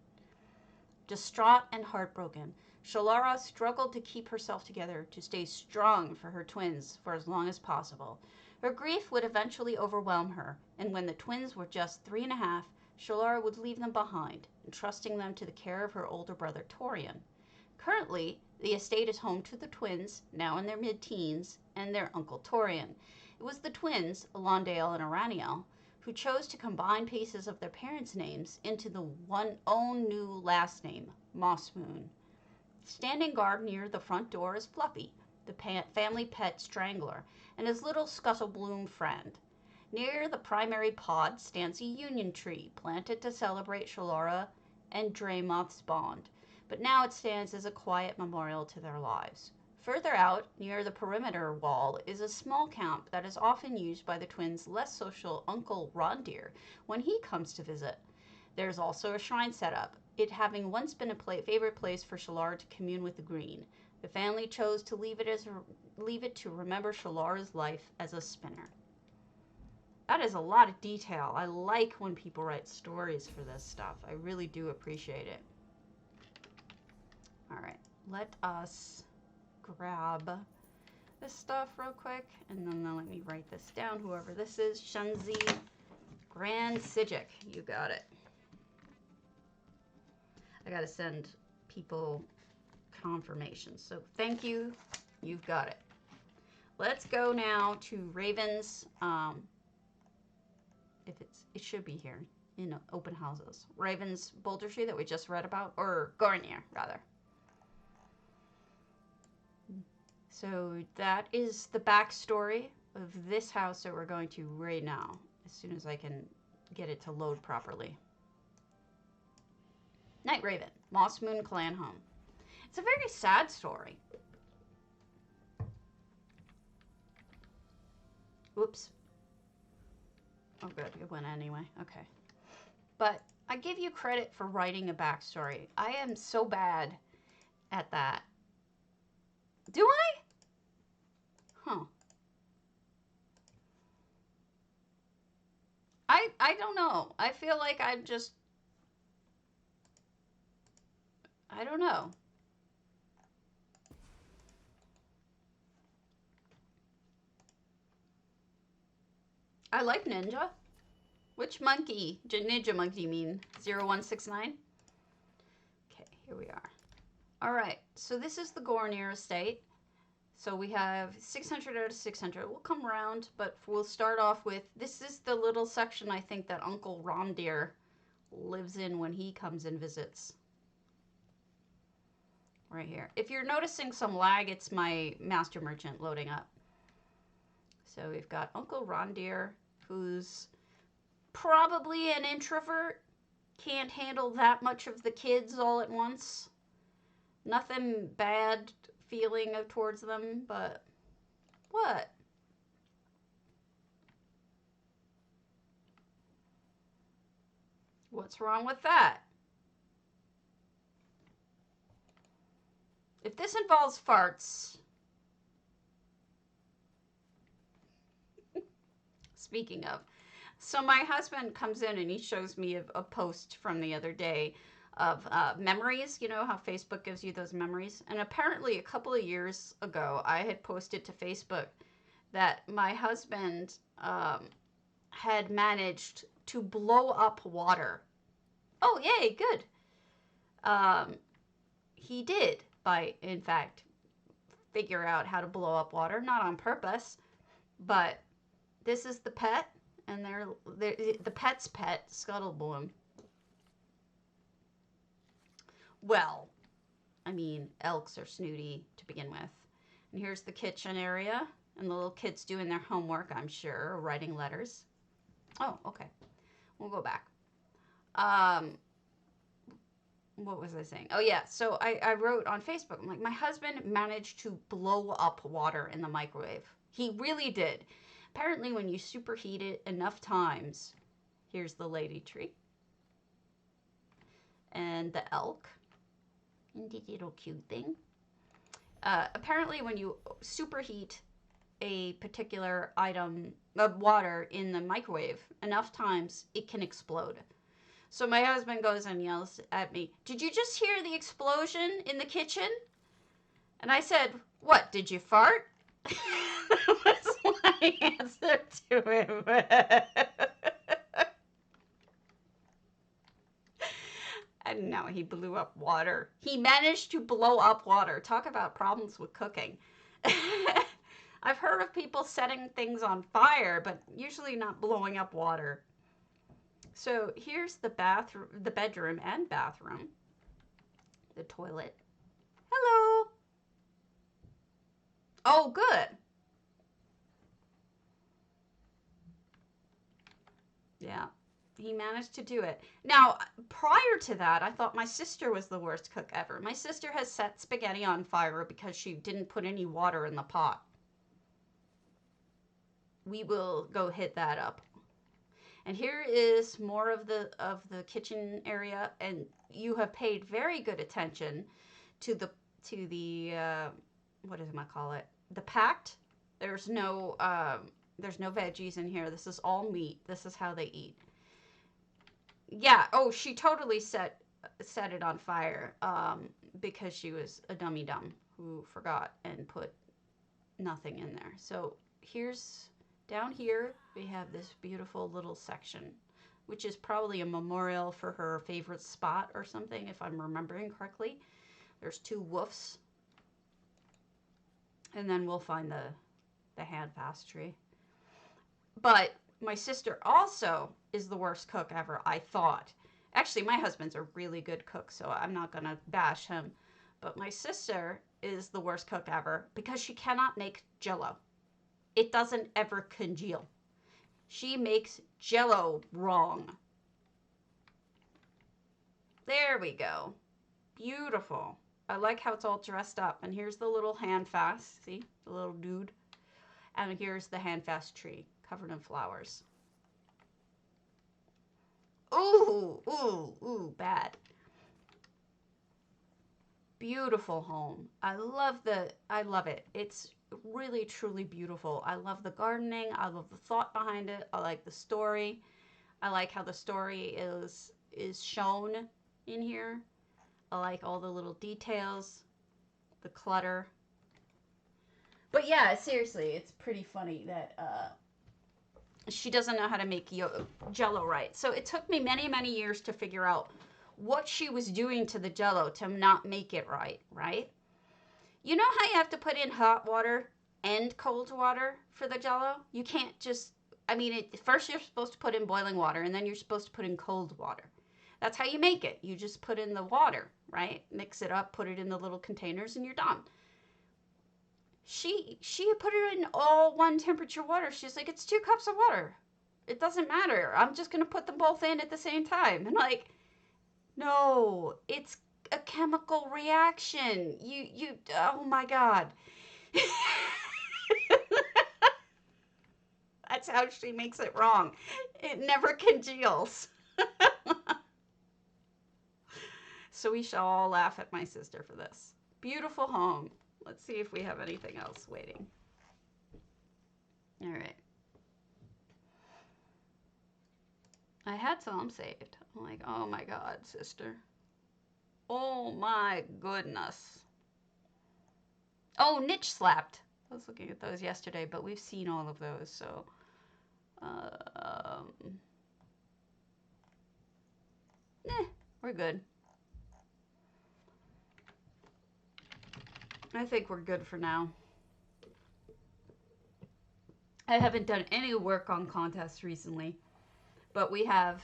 Distraught and heartbroken, Hroltar struggled to keep herself together to stay strong for her twins for as long as possible. Her grief would eventually overwhelm her, and when the twins were just 3.5, Hroltar would leave them behind, entrusting them to the care of her older brother Torian. Currently, the estate is home to the twins, now in their mid-teens, and their uncle Torian. It was the twins, Elandale and Iraniel, who chose to combine pieces of their parents' names into the one own new last name, Mossmoon. Standing guard near the front door is Fluffy, the family pet strangler, and his little Scuttlebloom friend. Near the primary pod stands a union tree planted to celebrate Hroltar and Dramoth's bond, but now it stands as a quiet memorial to their lives. Further out, near the perimeter wall, is a small camp that is often used by the twins' less social uncle Hroltar when he comes to visit. There's also a shrine set up, it having once been a favorite place for Hroltar to commune with the green. The family chose to leave it to remember Hroltar's life as a spinner. That is a lot of detail. I like when people write stories for this stuff. I really do appreciate it. Alright, let us grab this stuff real quick, and then let me write this down. Whoever this is, Shunzi Grand Psijic. You got it. I gotta send people confirmations. So thank you. You've got it. Let's go now to Raven's, it should be here, in open houses. Raven's bouldertree that we just read about, or Gournier, rather. So that is the backstory of this house that we're going to raid now, as soon as I can get it to load properly. Night Raven, Mossmoon Clan Home. It's a very sad story. Whoops. Oh good, it went anyway. Okay. But I give you credit for writing a backstory. I am so bad at that. Do I? Huh. I don't know. I feel like I'm just... I don't know. I like ninja. Which monkey? Ninja monkey mean? 0169? Okay, here we are. Alright, so this is the Gournier Estate. So we have 600 out of 600. We'll come around, but we'll start off with... This is the little section I think that Uncle Hroltar lives in when he comes and visits. Right here. If you're noticing some lag, it's my master merchant loading up. So we've got Uncle Hroltar, who's probably an introvert. Can't handle that much of the kids all at once. Nothing bad feeling towards them, but what? What's wrong with that? If this involves farts... Speaking of, so my husband comes in and he shows me a post from the other day of memories. You know how Facebook gives you those memories? And apparently a couple of years ago, I had posted to Facebook that my husband had managed to blow up water. Oh, yay, good. He did, by, in fact, figure out how to blow up water. Not on purpose, but... This is the pet, and the pet's pet, Scuttlebloom. Well, I mean, elks are snooty to begin with. And here's the kitchen area, and the little kids doing their homework, I'm sure, or writing letters. Oh, okay. We'll go back. What was I saying? Oh, yeah, so I wrote on Facebook, I'm like, my husband managed to blow up water in the microwave. He really did. Apparently, when you superheat it enough times, here's the lady tree. And the elk. And the little cute thing. Apparently, when you superheat a particular item of water in the microwave enough times, it can explode. So my husband goes and yells at me, "Did you just hear the explosion in the kitchen?" And I said, "What, did you fart?" That was my answer to him. And no, he blew up water. He managed to blow up water. Talk about problems with cooking. I've heard of people setting things on fire, but usually not blowing up water. So here's the bathroom, the bedroom and bathroom. The toilet. Hello. Oh, good. Yeah, he managed to do it. Now, prior to that, I thought my sister was the worst cook ever. My sister has set spaghetti on fire because she didn't put any water in the pot. We will go hit that up. And here is more of the kitchen area, and you have paid very good attention to the what does I call it? The packed. There's no veggies in here. This is all meat. This is how they eat. Yeah. Oh, she totally set it on fire because she was a dummy dumb who forgot and put nothing in there. So here's down here we have this beautiful little section, which is probably a memorial for her favorite spot or something, if I'm remembering correctly. There's two woofs. And then we'll find the handfast tree. But my sister also is the worst cook ever, I thought. Actually, my husband's a really good cook, so I'm not going to bash him. But my sister is the worst cook ever because she cannot make jello. It doesn't ever congeal. She makes jello wrong. There we go. Beautiful. I like how it's all dressed up. And here's the little handfast. See? The little dude. And here's the handfast tree covered in flowers. Ooh, ooh, ooh, bad. Beautiful home. I love it. It's really, truly beautiful. I love the gardening. I love the thought behind it. I like the story. I like how the story is shown in here. I like all the little details, the clutter. But yeah, seriously, it's pretty funny that she doesn't know how to make jello right. So it took me many, many years to figure out what she was doing to the jello to not make it right? You know how you have to put in hot water and cold water for the jello? You can't just, first you're supposed to put in boiling water and then you're supposed to put in cold water. That's how you make it. You just put in the water, right? Mix it up, put it in the little containers, and you're done. She put it in all one temperature water. She's like, it's 2 cups of water. It doesn't matter. I'm just going to put them both in at the same time. And like, no, it's a chemical reaction. Oh my God. That's how she makes it wrong. It never congeals. So we shall all laugh at my sister for this. Beautiful home. Let's see if we have anything else waiting. All right. I had some saved. I'm like, oh my God, sister. Oh my goodness. Oh, niche slapped. I was looking at those yesterday, but we've seen all of those, so. We're good. I think we're good for now. I haven't done any work on contests recently, but we have,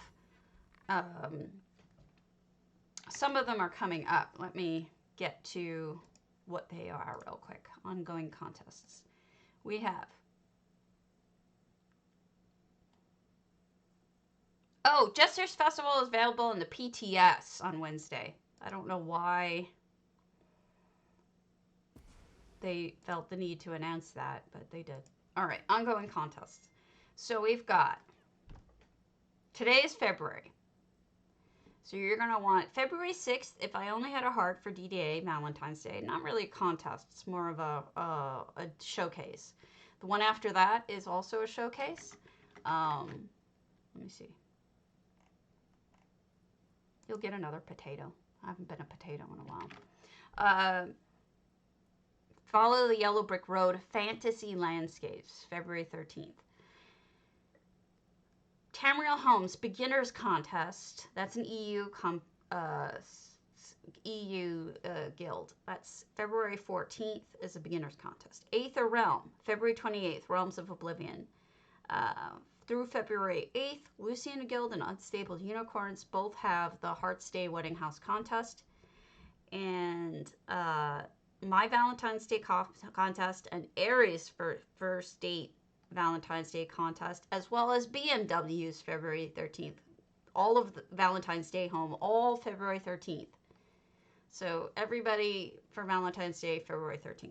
some of them are coming up. Let me get to what they are real quick. Ongoing contests. We have, oh, Jester's Festival is available in the PTS on Wednesday. I don't know why they felt the need to announce that, but they did. All right, ongoing contests. So we've got, today is February. So you're going to want February 6th, If I Only Had a Heart for DDA, Valentine's Day. Not really a contest, it's more of a showcase. The one after that is also a showcase. Let me see. You'll get another potato. I haven't been a potato in a while. Follow the Yellow Brick Road Fantasy Landscapes, February 13th. Tamriel Homes Beginners Contest. That's an EU guild. That's February 14th is a beginners contest. Aether Realm, February 28th, Realms of Oblivion. Through February 8th, Lucian Guild and Unstable Unicorns both have the Heartstay Wedding House contest. And My Valentine's Day contest and Aries for First Date Valentine's Day contest, as well as BMW's February 13th. All of the Valentine's Day home, all February 13th. So everybody for Valentine's Day, February 13th.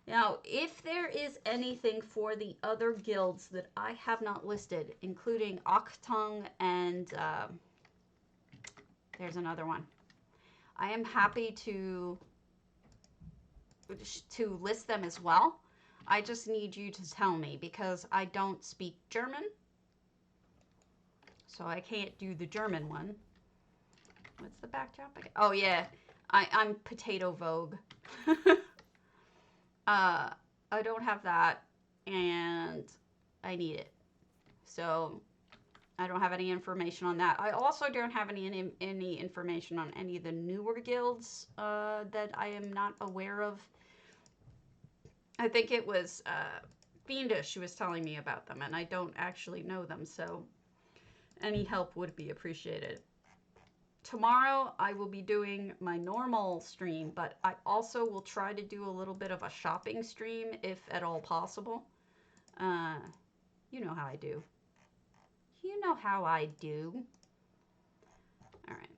Now, if there is anything for the other guilds that I have not listed, including Octung and there's another one, I am happy to list them as well. I just need you to tell me because I don't speak German. So I can't do the German one. What's the backdrop again? Oh yeah, I'm Potato Vogue. I don't have that and I need it. So I don't have any information on that. I also don't have any information on any of the newer guilds that I am not aware of. I think it was fiendish. She was telling me about them, and I don't actually know them, so any help would be appreciated. Tomorrow I will be doing my normal stream, but I also will try to do a little bit of a shopping stream if at all possible. You know how I do. You know how I do. All right.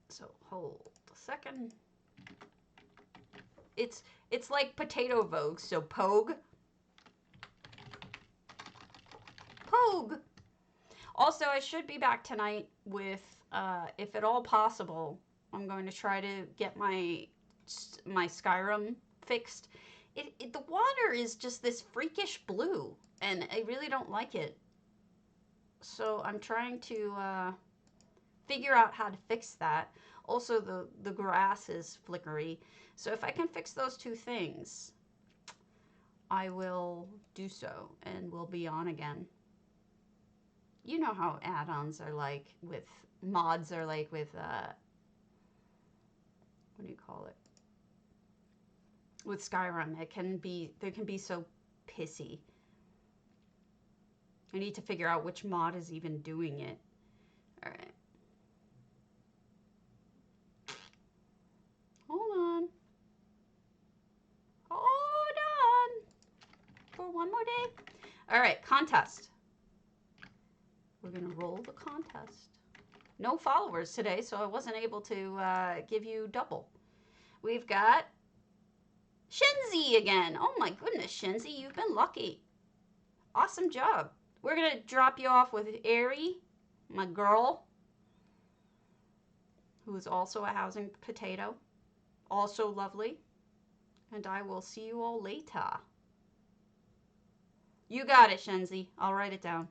So hold a second. It's like potato vogue, so pogue. Pogue. Also, I should be back tonight with, if at all possible, I'm going to try to get my Skyrim fixed. The water is just this freakish blue, and I really don't like it. So I'm trying to figure out how to fix that. Also, the grass is flickery. So if I can fix those two things, I will do so, and we'll be on again. You know how add-ons are like with, mods are like with, what do you call it? With Skyrim, they can be so pissy. I need to figure out which mod is even doing it. All right. Hold on. Hold on. For one more day. All right, contest. We're going to roll the contest. No followers today, so I wasn't able to give you double. We've got Shenzi again. Oh my goodness, Shenzi, you've been lucky. Awesome job. We're going to drop you off with Ari, my girl, who is also a housing potato. Also lovely. And I will see you all later. You got it, Shenzi. I'll write it down.